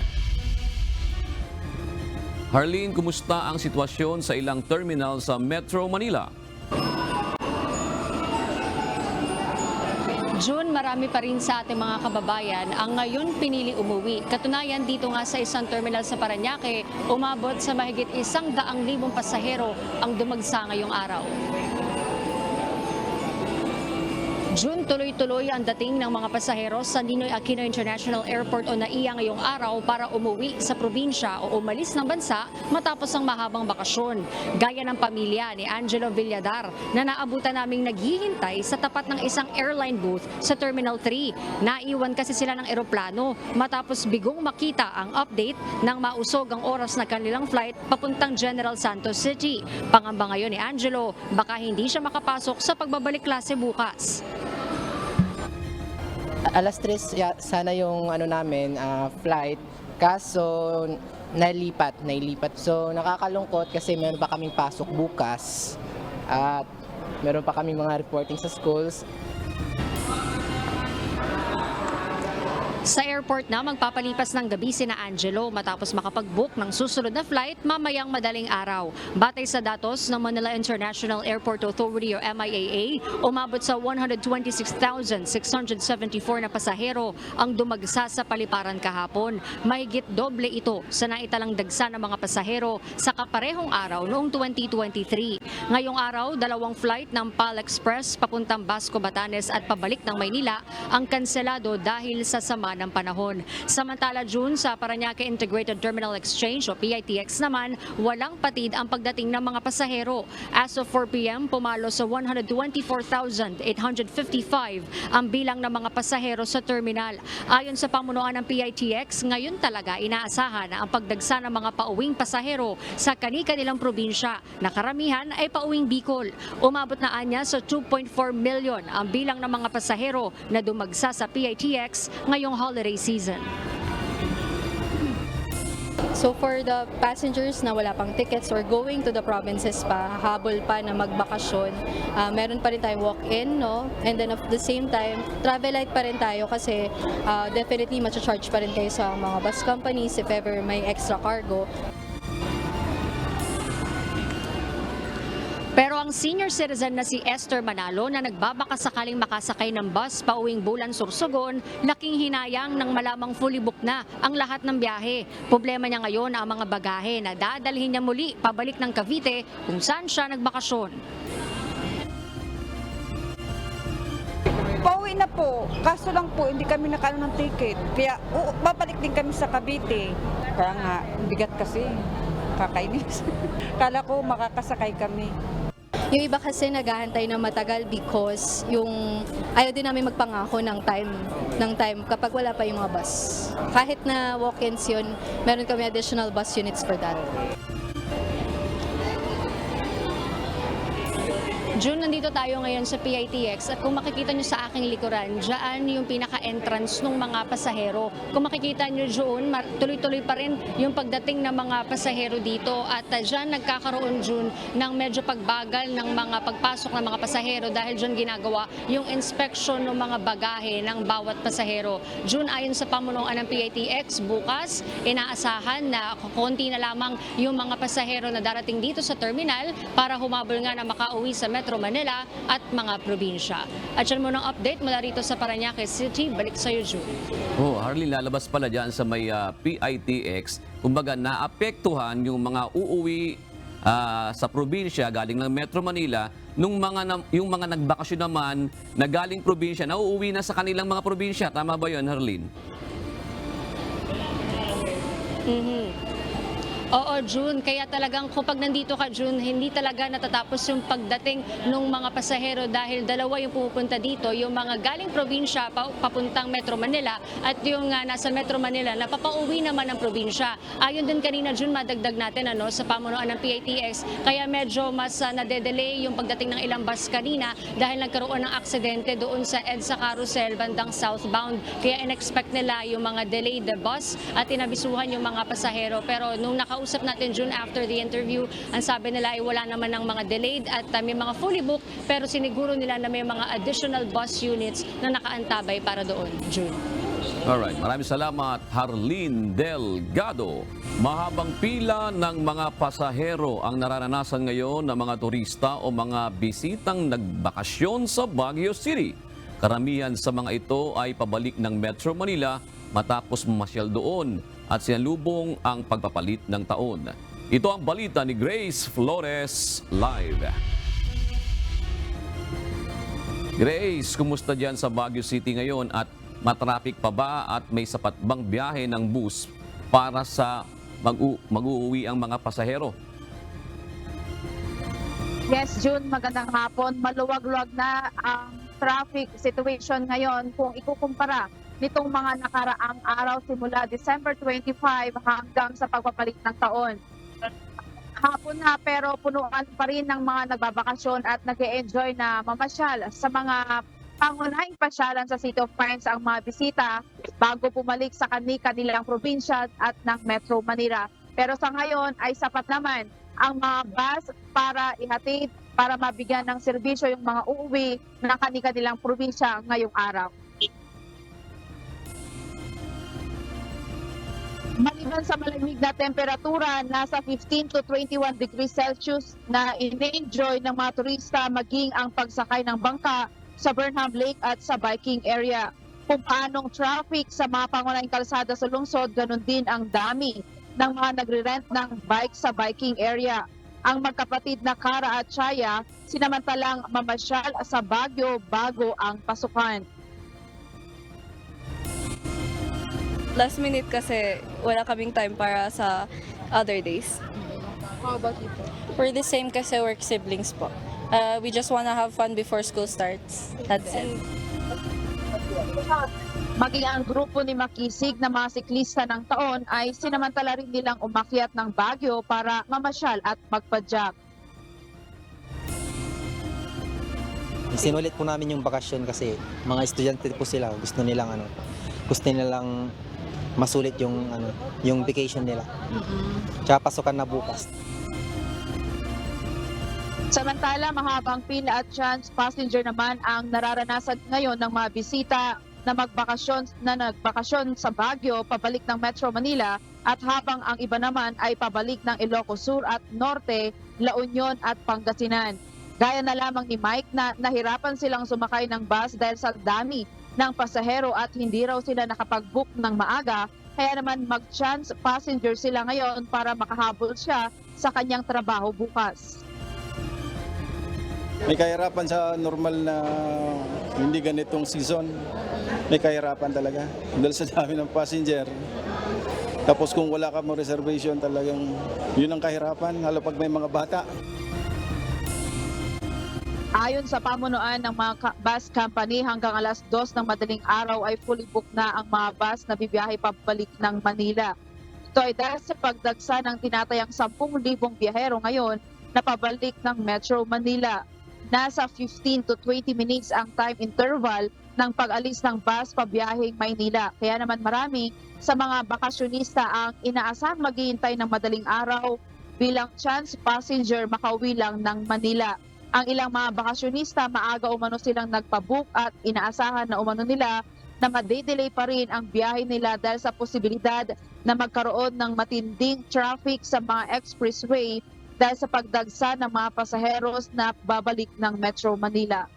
Harleen, kumusta ang sitwasyon sa ilang terminal sa Metro Manila? June, marami pa rin sa ating mga kababayan ang ngayon pinili umuwi. Katunayan dito nga sa isang terminal sa Parañaque, umabot sa mahigit 100,000 pasahero ang dumagsa ngayong araw. June, tuloy-tuloy ang dating ng mga pasahero sa Ninoy Aquino International Airport o NAIA ngayong araw para umuwi sa probinsya o umalis ng bansa matapos ang mahabang bakasyon. Gaya ng pamilya ni Angelo Villadar na naabutan naming naghihintay sa tapat ng isang airline booth sa Terminal 3. Naiwan kasi sila ng eroplano matapos bigong makita ang update ng mausog ang oras na kanilang flight papuntang General Santos City. Pangamba ngayon ni Angelo, baka hindi siya makapasok sa pagbabalik klase bukas. Alas 3 sana yung flight, kaso nailipat. So nakakalungkot kasi meron pa kaming pasok bukas at meron pa kaming mga reporting sa schools. Sa airport na magpapalipas ng gabi sina Angelo matapos makapag-book ng susunod na flight mamayang madaling araw. Batay sa datos ng Manila International Airport Authority o MIAA, umabot sa 126,674 na pasahero ang dumagsa sa paliparan kahapon. Mahigit doble ito sa naitalang dagsa ng mga pasahero sa kaparehong araw noong 2023. Ngayong araw, 2 flight ng PAL Express papuntang Basco, Batanes at pabalik ng Maynila ang kanselado dahil sa sama ng panahon. Samantala, June, sa Parañaque Integrated Terminal Exchange o PITX naman, walang patid ang pagdating ng mga pasahero. As of 4 p.m., pumalo sa 124,855 ang bilang ng mga pasahero sa terminal. Ayon sa pamunuan ng PITX, ngayon talaga inaasahan na ang pagdagsa ng mga pauwing pasahero sa kani-kanilang probinsya na karamihan ay pauwing Bicol. Umabot na anya sa 2.4 million ang bilang ng mga pasahero na dumagsa sa PITX ngayong holiday season. So for the passengers na wala pang tickets or going to the provinces pa, habol pa na magbakasyon, meron pa rin tayong walk-in, no? And then at the same time, travel light pa rin tayo kasi definitely matcha-charge pa rin kayo sa mga bus companies if ever may extra cargo. Pero ang senior citizen na si Esther Manalo na nagbabaka sakaling makasakay ng bus pauwing Bulan Sorsogon, laking hinayang nang malamang fully book na ang lahat ng biyahe. Problema niya ngayon ang mga bagahe na dadalhin niya muli pabalik ng Cavite kung saan siya nagbakasyon. Pauwi na po, kaso lang po hindi kami nakaano ng ticket. Kaya babalik din kami sa Cavite. Kaya nga, bigat kasi. Kakainis. Kala ko makakasakay kami. Yung iba kasi naghahantay na matagal because yung ayaw din namin magpangako ng time kapag wala pa yung mga bus. Kahit na walk-ins yun, meron kami additional bus units for that. June, nandito tayo ngayon sa PITX at kung makikita nyo sa aking likuran, dyan yung pinaka-entrance ng mga pasahero. Kung makikita nyo June, tuloy-tuloy pa rin yung pagdating ng mga pasahero dito at dyan nagkakaroon June ng medyo pagbagal ng mga pagpasok ng mga pasahero dahil dyan ginagawa yung inspection ng mga bagahe ng bawat pasahero. June, ayon sa pamunuan ng PITX, bukas inaasahan na konti na lamang yung mga pasahero na darating dito sa terminal para humabol nga na makauwi sa Metro Manila at mga probinsya. At yan muna ang update mula rito sa Parañaque City. Balik sa iyo, June. Harleen, lalabas pala dyan sa may PITX. Kumbaga, naapektuhan yung mga uuwi sa probinsya galing ng Metro Manila. Yung mga nagbakasyon naman na galing probinsya, nauuwi na sa kanilang mga probinsya. Tama ba yun, Harleen? Oo, June. Kaya talagang kapag nandito ka, June, hindi talaga natatapos yung pagdating ng mga pasahero dahil dalawa yung pumupunta dito, yung mga galing probinsya papuntang Metro Manila at yung nasa Metro Manila na papauwi naman ng probinsya. Ayon din kanina, June, madagdag natin sa pamunuan ng PITX, kaya medyo mas nade-delay yung pagdating ng ilang bus kanina dahil nagkaroon ng aksidente doon sa EDSA Carousel bandang southbound. Kaya in-expect nila yung mga delayed bus at inabisuhan yung mga pasahero. Pero nung nakausap natin, June, after the interview, ang sabi nila ay wala naman ng mga delayed at may mga fully booked, pero siniguro nila na may mga additional bus units na nakaantabay para doon, June. Alright, maraming salamat, Harleen Delgado. Mahabang pila ng mga pasahero ang nararanasan ngayon ng mga turista o mga bisitang nagbakasyon sa Baguio City. Karamihan sa mga ito ay pabalik ng Metro Manila matapos mamasyal doon at sinalubong ang pagpapalit ng taon. Ito ang balita ni Grace Flores live. Grace, kumusta dyan sa Baguio City ngayon at matraffic pa ba at may sapat bang biyahe ng bus para sa mag-uuwi ang mga pasahero? Yes, June, magandang hapon. Maluwag-luwag na ang traffic situation ngayon kung ikukumpara nitong mga nakaraang araw simula December 25 hanggang sa pagpapalit ng taon. Hapon na pero punuan pa rin ng mga nagbabakasyon at nag-e-enjoy na mamasyal. Sa mga pangunahing pasyalan sa City of Pines ang mga bisita bago bumalik sa kanilang probinsya at ng Metro Manila. Pero sa ngayon ay sapat naman ang mga bus para ihatid para mabigyan ng serbisyo yung mga uuwi ng kanilang probinsya ngayong araw. Maliban sa malamig na temperatura, nasa 15 to 21 degrees Celsius na in-enjoy ng mga turista maging ang pagsakay ng bangka sa Burnham Lake at sa biking area. Kung paanong traffic sa mga pangunahing kalsada sa lungsod, ganun din ang dami ng mga nagre-rent ng bike sa biking area. Ang magkapatid na Kara at Chaya, sinamantalang mamasyal sa Baguio bago ang pasukan. Last minute kasi wala kaming time para sa other days. How about you? We're the same kasi work siblings po. We just wanna have fun before school starts. That's it. Maging ang grupo ni Makisig na mga siklista ng taon ay sinamantala rin nilang umakyat ng Baguio para mamasyal at magpadyak. Sinulit po namin yung bakasyon kasi mga estudyante po sila, gusto nilang masulit yung vacation nila. Tsaka pasukan na bukas. Samantala, mahabang pila at chance passenger naman ang nararanasan ngayon ng mga bisita na nagbakasyon sa Baguio pabalik ng Metro Manila at habang ang iba naman ay pabalik ng Ilocos Sur at Norte, La Union at Pangasinan. Gaya na lamang ni Mike na nahirapan silang sumakay ng bus dahil sa dami ng pasahero at hindi raw sila nakapag-book ng maaga, kaya naman mag-chance passenger sila ngayon para makahabol siya sa kanyang trabaho bukas. May kahirapan sa normal na hindi ganitong season. May kahirapan talaga dahil sa dami ng passenger. Tapos kung wala ka mo reservation, talagang yun ang kahirapan, lalo pag may mga bata. Ayon sa pamunuan ng mga bus company, hanggang alas 2 ng madaling araw ay fully booked na ang mga bus na bibiyahe pabalik ng Manila. Ito ay dahil sa pagdagsa ng tinatayang 10,000 biyahero ngayon na pabalik ng Metro Manila. Nasa 15 to 20 minutes ang time interval ng pag-alis ng bus pabiyaheng Maynila. Kaya naman marami sa mga bakasyonista ang inaasahang maghihintay ng madaling araw bilang chance passenger makauwi lang ng Manila. Ang ilang mga bakasyonista maaga umano silang nagpabook at inaasahan na umano nila na madedelay pa rin ang biyahe nila dahil sa posibilidad na magkaroon ng matinding traffic sa mga expressway dahil sa pagdagsa ng mga pasaheros na babalik ng Metro Manila.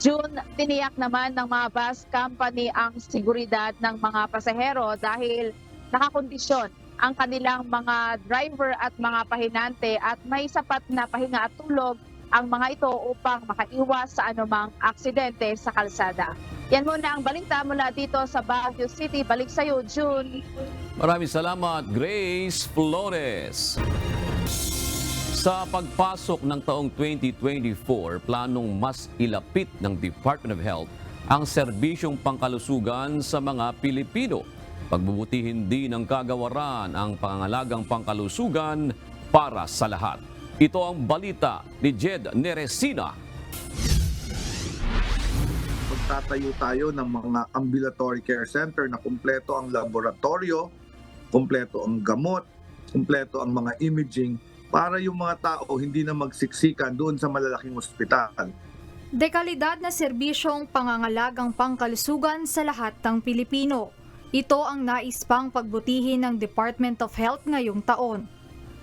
June, tiniyak naman ng mga bus company ang seguridad ng mga pasahero dahil nakakondisyon ang kanilang mga driver at mga pahinante at may sapat na pahinga at tulog ang mga ito upang makaiwas sa anumang aksidente sa kalsada. Yan muna ang balita mula dito sa Baguio City. Balik sa iyo, June. Maraming salamat, Grace Flores. Sa pagpasok ng taong 2024, planong mas ilapit ng Department of Health ang serbisyong pangkalusugan sa mga Pilipino. Pagbubutihin din ng kagawaran ang pangangalagang pangkalusugan para sa lahat. Ito ang balita ni Jed Neresina. Magtatayo tayo ng mga ambulatory care center na kumpleto ang laboratorio, kumpleto ang gamot, kumpleto ang mga imaging para yung mga tao hindi na magsiksikan doon sa malalaking ospital. Dekalidad na serbisyong pangangalagang pangkalusugan sa lahat ng Pilipino. Ito ang nais pang pagbutihin ng Department of Health ngayong taon.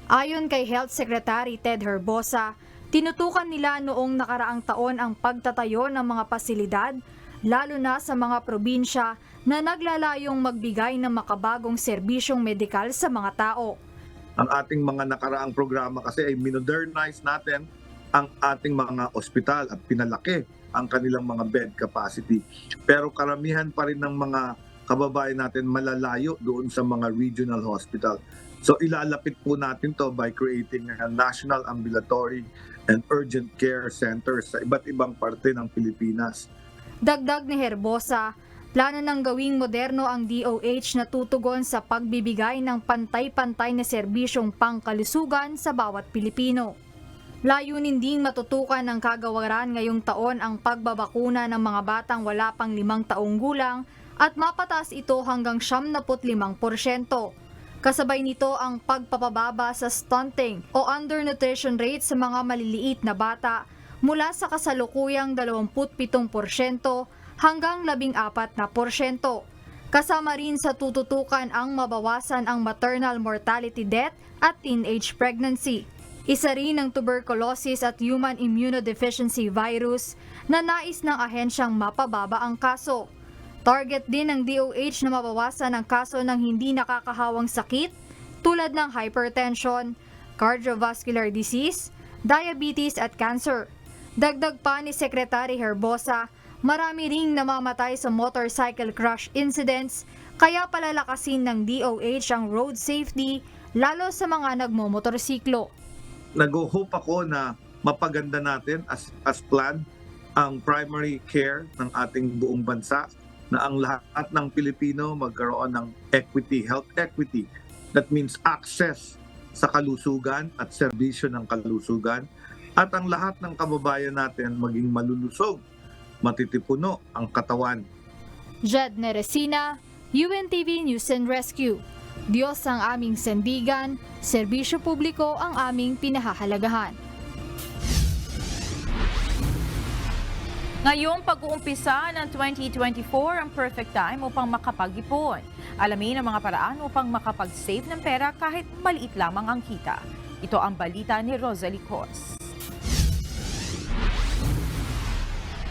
Ayon kay Health Secretary Ted Herbosa, tinutukan nila noong nakaraang taon ang pagtatayo ng mga pasilidad, lalo na sa mga probinsya na naglalayong magbigay ng makabagong serbisyong medikal sa mga tao. Ang ating mga nakaraang programa kasi ay modernize natin ang ating mga ospital at pinalaki ang kanilang mga bed capacity. Pero karamihan pa rin ng mga kababayan natin malalayo doon sa mga regional hospital. So ilalapit po natin to by creating a national ambulatory and urgent care centers sa iba't ibang parte ng Pilipinas. Dagdag ni Herbosa, plano nang gawing moderno ang DOH na tutugon sa pagbibigay ng pantay-pantay na serbisyong pangkalusugan sa bawat Pilipino. Layunin ding matutukan ng kagawaran ngayong taon ang pagbabakuna ng mga batang wala pang 5 taong gulang at mapataas ito hanggang 75%. Kasabay nito ang pagpapababa sa stunting o undernutrition rate sa mga maliliit na bata mula sa kasalukuyang 27% hanggang 14%. Kasama rin sa tututukan ang mabawasan ang maternal mortality death at teenage pregnancy. Isa rin ang tuberculosis at human immunodeficiency virus na nais ng ahensyang mapababa ang kaso. Target din ng DOH na mabawasan ang kaso ng hindi nakakahawang sakit tulad ng hypertension, cardiovascular disease, diabetes at cancer. Dagdag pa ni Secretary Herbosa, marami ring namamatay sa motorcycle crash incidents, kaya palalakasin ng DOH ang road safety lalo sa mga nagmomotorsiklo. Nag-hope ako na mapaganda natin as planned ang primary care ng ating buong bansa, na ang lahat ng Pilipino magkaroon ng equity, health equity. That means access sa kalusugan at serbisyo ng kalusugan, at ang lahat ng kababayan natin maging malulusog, matitipuno ang katawan. Jed Neresina, UNTV News and Rescue. Diyos ang aming sandigan, serbisyo publiko ang aming pinahahalagahan. Ngayong pag-uumpisa ng 2024 ang perfect time upang makapag-ipon. Alamin ang mga paraan upang makapag-save ng pera kahit maliit lamang ang kita. Ito ang balita ni Rosalie Cos.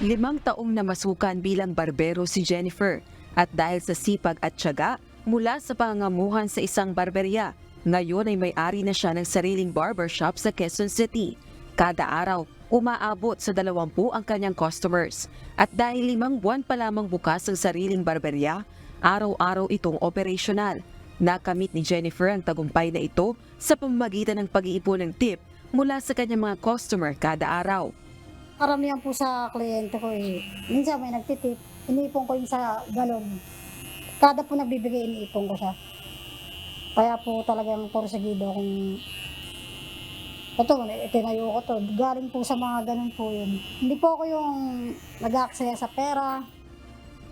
5 taong namasukan bilang barbero si Jennifer at dahil sa sipag at tiyaga mula sa pangangamuhan sa isang barberya, ngayon ay may-ari na siya ng sariling barbershop sa Quezon City. Kada araw, umaabot sa 20 ang kanyang customers at dahil 5 buwan pa lamang bukas ang sariling barberya, araw-araw itong operasyonal. Nakamit ni Jennifer ang tagumpay na ito sa pamamagitan ng pag-iipon ng tip mula sa kanyang mga customer kada araw. Karamihan po sa kliyente ko minsan may nagtitip, iniipon ko yung sa galon. Kada po nagbibigay, iniipon ko siya. Kaya po talagang porsigido kung ito, itinayo ko to. Galing po sa mga ganun po yun. Hindi po ako yung nag-aaksaya sa pera.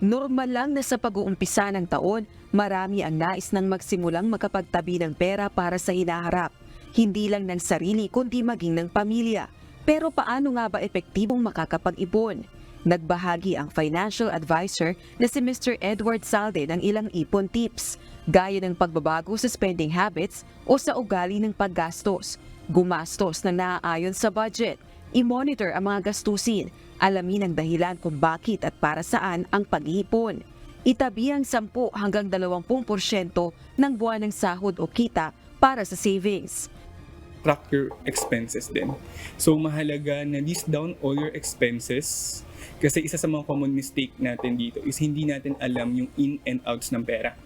Normal lang na sa pag-uumpisa ng taon, marami ang nais ng magsimulang makapagtabi ng pera para sa hinaharap. Hindi lang ng sarili kundi maging ng pamilya. Pero paano nga ba epektibong makakapag-ipon? Nagbahagi ang financial advisor na si Mr. Edward Salde ng ilang ipon tips, gaya ng pagbabago sa spending habits o sa ugali ng paggastos. Gumastos na naaayon sa budget, i-monitor ang mga gastusin, alamin ang dahilan kung bakit at para saan ang pag-iipon. Itabi ang 10 hanggang 20% ng buwan ng sahod o kita para sa savings. Track your expenses din. So mahalaga na list down all your expenses kasi isa sa mga common mistake natin dito is hindi natin alam yung in and outs ng pera.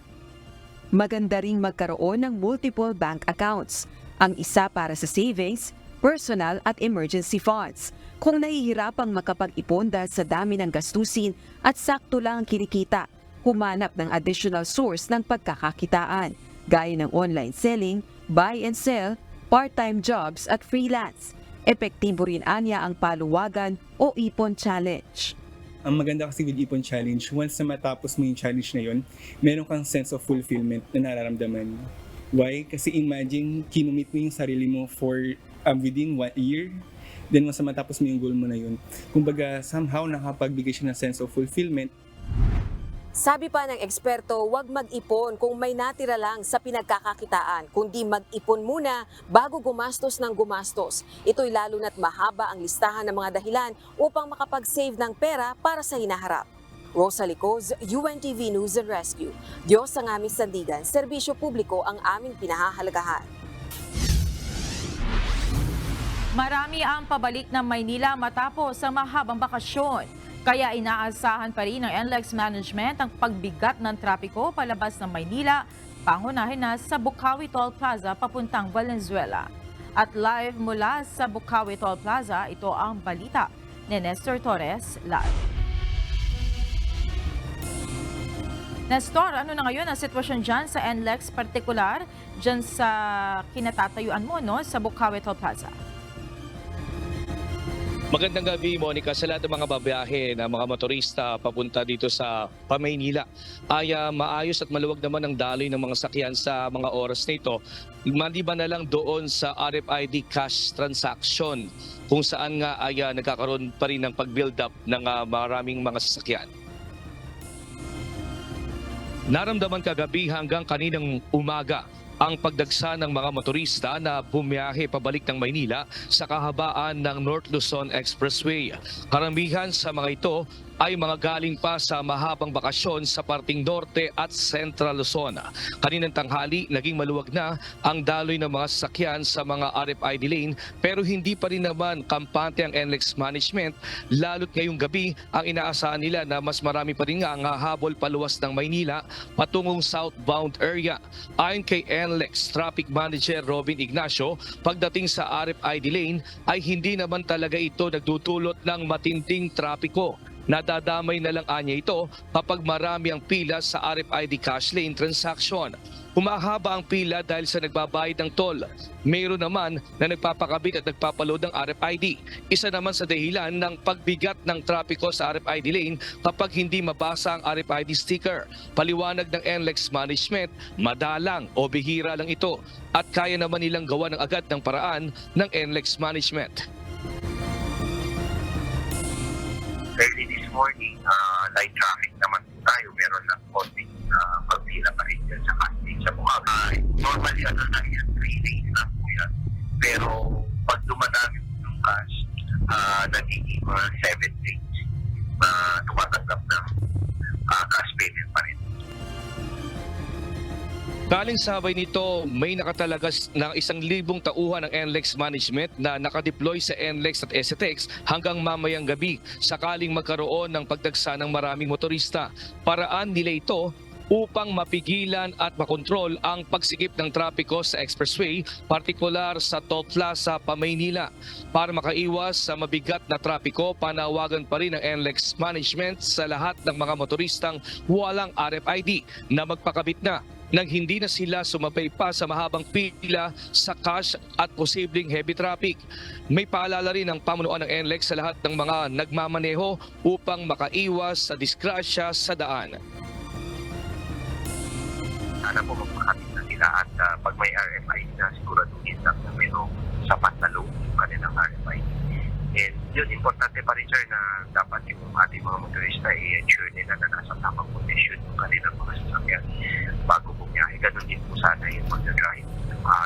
maganda ring magkaroon ng multiple bank accounts. Ang isa para sa savings, personal at emergency funds. Kung nahihirapang makapag-ipon dahil sa dami ng gastusin at sakto lang ang kinikita, humanap ng additional source ng pagkakakitaan, gaya ng online selling, buy and sell, part-time jobs at freelance. Epektibo rin anya ang paluwagan o ipon challenge. Ang maganda kasi with Ipon Challenge, once na matapos mo yung challenge na yun, meron kang sense of fulfillment na nararamdaman. Why? Kasi imagine, kinumit mo yung sarili mo for within 1 year, then once na matapos mo yung goal mo na yun. Kumbaga, somehow nakapagbigay siya ng sense of fulfillment. Sabi pa ng eksperto, huwag mag-ipon kung may natira lang sa pinagkakakitaan, kundi mag-ipon muna bago gumastos ng gumastos. Ito'y lalo na't mahaba ang listahan ng mga dahilan upang makapag-save ng pera para sa hinaharap. Rosa Licoz, UNTV News and Rescue. Diyos ang aming sandigan, serbisyo publiko ang aming pinahahalagahan. Marami ang pabalik ng Maynila matapos ang mahabang bakasyon. Kaya inaasahan pa rin ng NLEX Management ang pagbigat ng trapiko palabas ng Maynila, pangunahin na sa Bukawi Toll Plaza papuntang Valenzuela. At live mula sa Bukawi Toll Plaza, ito ang balita ni Nestor Torres live. Nestor, ano na ngayon ang sitwasyon dyan sa NLEX, partikular dyan sa kinatatayuan mo sa Bukawi Toll Plaza? Magandang gabi, Monica. Sa lahat ng mga babiyahe na mga motorista papunta dito sa Pamaynila ay maayos at maluwag naman ang daloy ng mga sakyan sa mga oras na ito. Maliban na lang doon sa RFID cash transaction kung saan nga ay nagkakaroon pa rin ng pag-build up ng maraming mga sasakyan. Naramdaman kagabi hanggang kaninang umaga ang pagdagsa ng mga motorista na bumiyahe pabalik ng Maynila sa kahabaan ng North Luzon Expressway. Karamihan sa mga ito ay mga galing pa sa mahabang bakasyon sa parting Norte at Central Luzon. Kaninang tanghali, naging maluwag na ang daloy ng mga sasakyan sa mga RFID lane pero hindi pa rin naman kampante ang NLEX Management, lalo't ngayong gabi ang inaasahan nila na mas marami pa rin nga ang hahabol paluwas ng Maynila patungong southbound area. Ayon kay NLEX Traffic Manager Robin Ignacio, pagdating sa RFID lane ay hindi naman talaga ito nagdudulot ng matinding trapiko. Nadadamay na lang anya ito kapag marami ang pila sa RFID cash lane transaction. Humahaba ang pila dahil sa nagbabayad ng toll. Mayroon naman na nagpapakabit at nagpapaload ng RFID. Isa naman sa dahilan ng pagbigat ng trapiko sa RFID lane kapag hindi mabasa ang RFID sticker. Paliwanag ng NLEX Management, madalang o bihira lang ito at kaya naman nilang gawa ng agad ng paraan ng NLEX Management. Early this morning, light traffic naman tayo. Meron ng konting pagpila pa rin dyan sa casting sa Bukawi. Normally, na yan, 3 days na po yan. Pero pag dumadami po yung cash, nagiging 7 days na tumatanggap ng cash payment pa rin. Kaling sabay nito, may nakatalagas ng 1,000 tauhan ng NLEX Management na nakadeploy sa NLEX at STX hanggang mamayang gabi sakaling magkaroon ng pagdagsa ng maraming motorista. Paraan nila ito upang mapigilan at makontrol ang pagsikip ng trapiko sa expressway, partikular sa Toll Plaza, Pamaynila. Para makaiwas sa mabigat na trapiko, panawagan pa rin ng NLEX Management sa lahat ng mga motoristang walang RFID na magpakabit na nang hindi na sila sumabay pa sa mahabang pila sa cash at posibleng heavy traffic. May paalala rin ang pamunuan ng NLEX sa lahat ng mga nagmamaneho upang makaiwas sa disgrasya sa daan. Sana po magpakabit na sila at pag may RFID na siguraduhin lang na mayroong sapat na load yung kanilang RFID. And yun, importante pa rin sir na dapat yung ating mga motorista i-ensure nila na nasa tamang kondisyon yung kanilang mga sasakyan bago bumiyahe. Ganun din po sana yung pag-drive.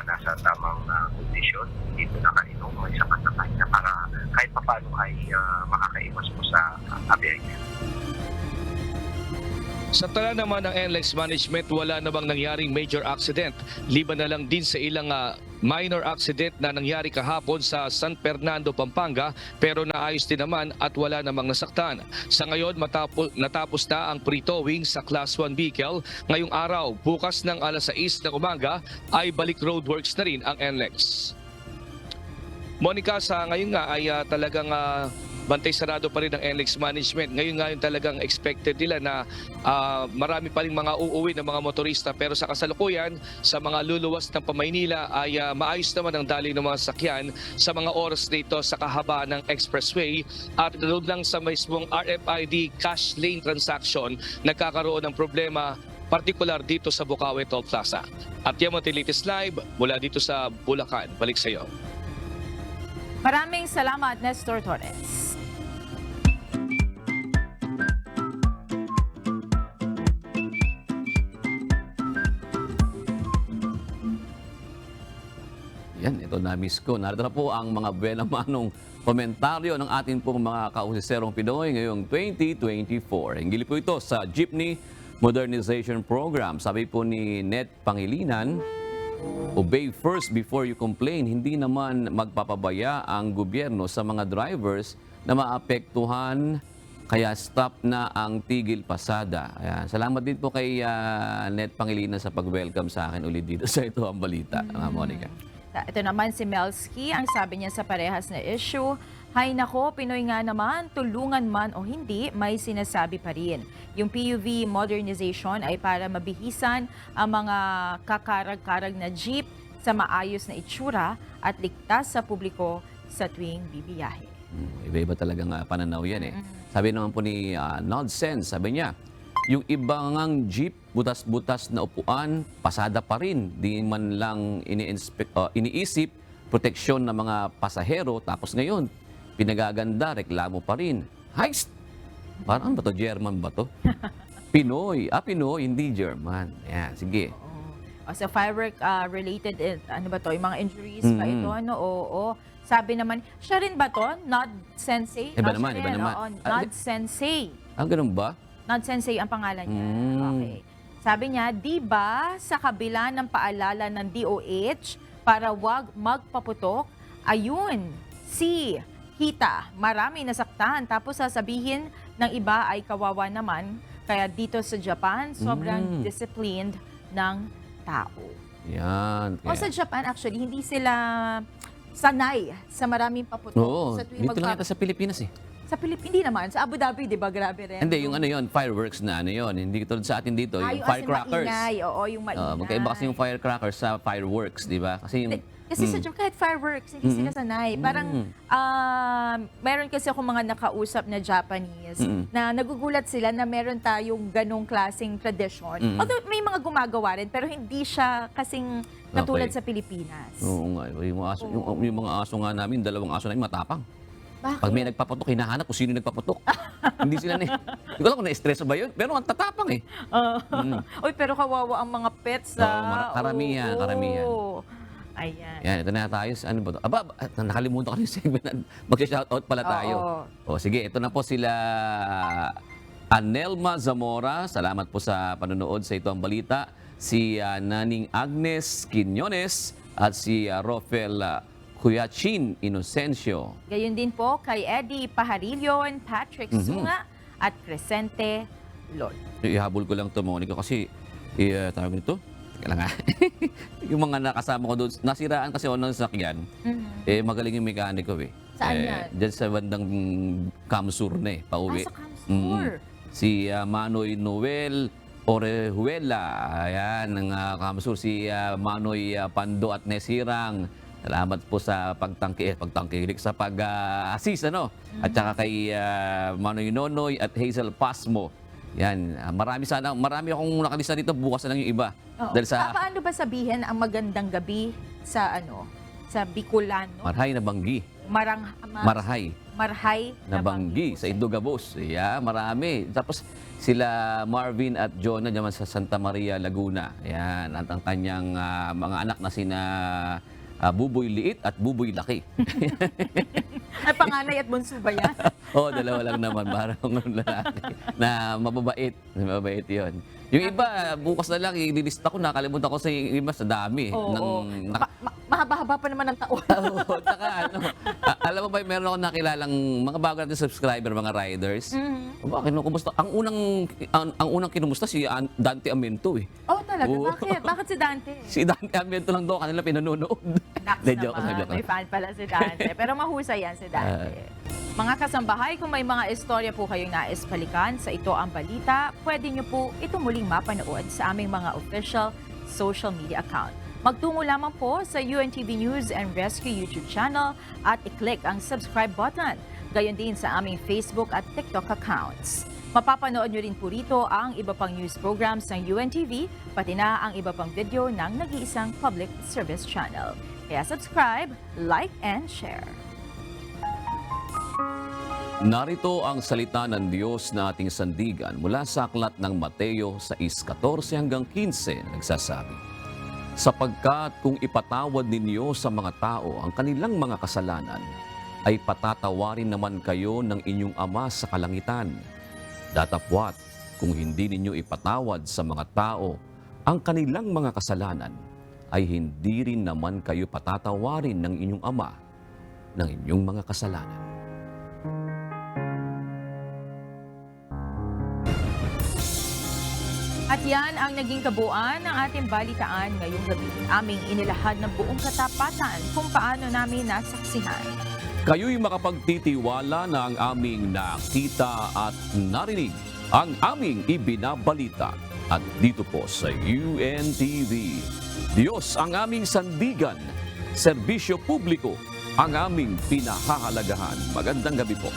Nasa tamang kondisyon, dito nakainom, may sapat na kanya para kahit pa paano ay makakaiwas po sa aberya. Sa tala naman ng NLEX Management, wala namang nangyaring major accident. Liban na lang din sa ilang minor accident na nangyari kahapon sa San Fernando, Pampanga pero naayos din naman at wala namang nasaktan. Sa ngayon natapos na ang pre-towing sa Class 1 vehicle. Ngayong araw, bukas ng alas 6 ng umaga ay balik roadworks na rin ang NLEX. Monica, sa ngayon nga ay talagang bantay sarado pa rin ang NLEX management. Ngayon nga yung talagang expected nila na marami pa rin mga uuwi ng mga motorista, pero sa kasalukuyan sa mga luluwas ng Pamaynila ay maayos naman ang daloy ng mga sakyan sa mga oras dito sa kahabaan ng expressway, at doon lang sa mismong RFID cash lane transaction nagkakaroon ng problema, partikular dito sa Bukawi Toll Plaza. At yan ang latest live mula dito sa Bulacan. Balik sa iyo. Maraming salamat, Nestor Torres. Yan, ito na-miss ko. Narito na po ang mga buena manong komentaryo ng ating pong mga kausiserong Pinoy ngayong 2024. Hinggili po ito sa Jeepney Modernization Program. Sabi po ni Net Pangilinan, obey first before you complain. Hindi naman magpapabaya ang gobyerno sa mga drivers na maapektuhan, kaya stop na ang tigil pasada. Ayan. Salamat din po kay Net Pangilinan sa pag-welcome sa akin ulit dito sa Ito Ang Balita, Monica. Ito naman si Melski, ang sabi niya sa parehas na issue, hay nako, Pinoy nga naman, tulungan man o hindi, may sinasabi pa rin. Yung PUV modernization ay para mabihisan ang mga kakarag-karag na jeep sa maayos na itsura at ligtas sa publiko sa tuwing bibiyahe. Iba-iba talagang pananaw yan eh. Sabi naman po ni Nodsense, sabi niya, yung ibang jeep, butas-butas na upuan, pasada pa rin. Di man lang iniisip, proteksyon ng mga pasahero. Tapos ngayon, pinagaganda, reklamo pa rin. Heist! Parang ba to? German ba to? Pinoy. Pinoy, hindi German. Yan, sige. Sa firework related, ano ba to? Yung mga injuries ba ito? Ano? Oo. Sabi naman, siya rin ba to? Nod Sensei? Iba naman. Nod Sensei. Ganun ba? Nod Sensei ang pangalan niya. Okay. Sabi niya, di ba sa kabila ng paalala ng DOH para wag magpaputok, ayun, si Kita, marami nasaktan. Tapos sasabihin ng iba ay kawawa naman. Kaya dito sa Japan, sobrang disciplined ng tao. Yan. O sa Japan, actually, hindi sila sanay sa maraming paputok. Oo, sa tuwing dito lang yata sa Pilipinas eh. Sa hindi naman. Sa Abu Dhabi, di ba? Grabe rin. Hindi, yung ano yun, fireworks na ano yun. Hindi tulad sa atin dito, yung firecrackers. Maingay. Oo, yung maingay. Magkaiba kasi yung firecrackers sa fireworks, di ba? Kasi yung... Kasi sa Japan, kahit fireworks, hindi sila sanay. Parang, meron kasi ako mga nakausap na Japanese na nagugulat sila na meron tayong ganong klaseng tradition. Although may mga gumagawa rin, pero hindi siya kasing katulad sa Pilipinas. Oo nga. Yung mga aso nga namin, dalawang aso namin matapang. Bakit? Pag may nagpaputok, hinahanap kung sino nagpaputok. Hindi sila na eh. Hindi ko alam kung na-stress ba yun, pero ang tatapang eh. Uy, pero kawawa ang mga pets. Karamihan. Ayan. Yan, ito na tayo. Ano ba ito? Nakalimutan ko yung segment. Mag-shoutout pala tayo. Sige, ito na po sila Anelma Zamora. Salamat po sa panonood sa Ito Ang Balita. Si Naning Agnes Quinones at si Rofel Cuyachin Inocencio. Gayon din po kay Eddie Paharilion, Patrick Sunga at Crescente Lord. Ihabol ko lang ito, Monica, kasi tawag nito. Yung mga nakasama ko doon, nasiraan kasi ako ng sakyan. Magaling yung mekaniko eh. Saan yan? Diyan sa bandang Kamsur na eh, pauwi. Sa Kamsur? Si Manoy Noel Orejuela, ayan, ng Kamsur. Si Manoy Pando at Nesirang. Salamat po sa pagtangkilik sa pag-assist, ano? At saka kay Manoy Nonoy at Hazel Pasmo. Yan, marami akong nakalista dito, bukas na lang yung iba. Dahil sa paano ba sabihin ang magandang gabi sa sa Bicolano? Marhay na Banggi. Marhay na Banggi sa Indogabos. Yeah, marami. Tapos sila Marvin at Jonah naman sa Santa Maria, Laguna. Yan, at ang kanyang mga anak na sina Buboy Liit at Buboy Laki. Ay, panganay at bunso ba yan? Dalawa lang naman. Parang lalaki na mababait. Mababait yun. Yung iba, bukas na lang, ililista ko, nakalimutan ko sa iba sa dami. Mahaba-haba pa naman ang taon. Oo, tsaka alam mo ba, meron ako nakilalang mga bago natin subscriber, mga riders. Bakit kumusta? Ang unang kinumusta si Dante Amento eh. Oh, talaga? Oo. Bakit? Bakit si Dante? Si Dante Amento lang daw kanila pinanonood. Naks Hindi, joke naman, lang. may fan pala si Dante. Pero mahusay yan si Dante. Mga kasambahay, kung may mga istorya po kayong nais balikan sa Ito Ang Balita, pwede nyo po ito muling mapanood sa aming mga official social media account. Magtungo lamang po sa UNTV News and Rescue YouTube channel at i-click ang subscribe button. Gayon din sa aming Facebook at TikTok accounts. Mapapanood nyo rin po rito ang iba pang news programs ng UNTV, pati na ang iba pang video ng nag-iisang public service channel. Kaya subscribe, like, and share. Narito ang salita ng Diyos na ating sandigan mula sa aklat ng Mateo 6:14 hanggang 15 nagsasabi, sapagkat kung ipatawad ninyo sa mga tao ang kanilang mga kasalanan, ay patatawarin naman kayo ng inyong Ama sa kalangitan. Datapwat, kung hindi ninyo ipatawad sa mga tao ang kanilang mga kasalanan, ay hindi rin naman kayo patatawarin ng inyong Ama ng inyong mga kasalanan. At yan ang naging kabuuan ng ating balitaan ngayong gabi. Aming inilahad ng buong katapatan kung paano namin nasaksihan. Kayo'y makapagtitiwala na ang aming nakita at narinig, ang aming ibinabalita. At dito po sa UNTV, Diyos ang aming sandigan, serbisyo publiko ang aming pinahahalagahan. Magandang gabi po.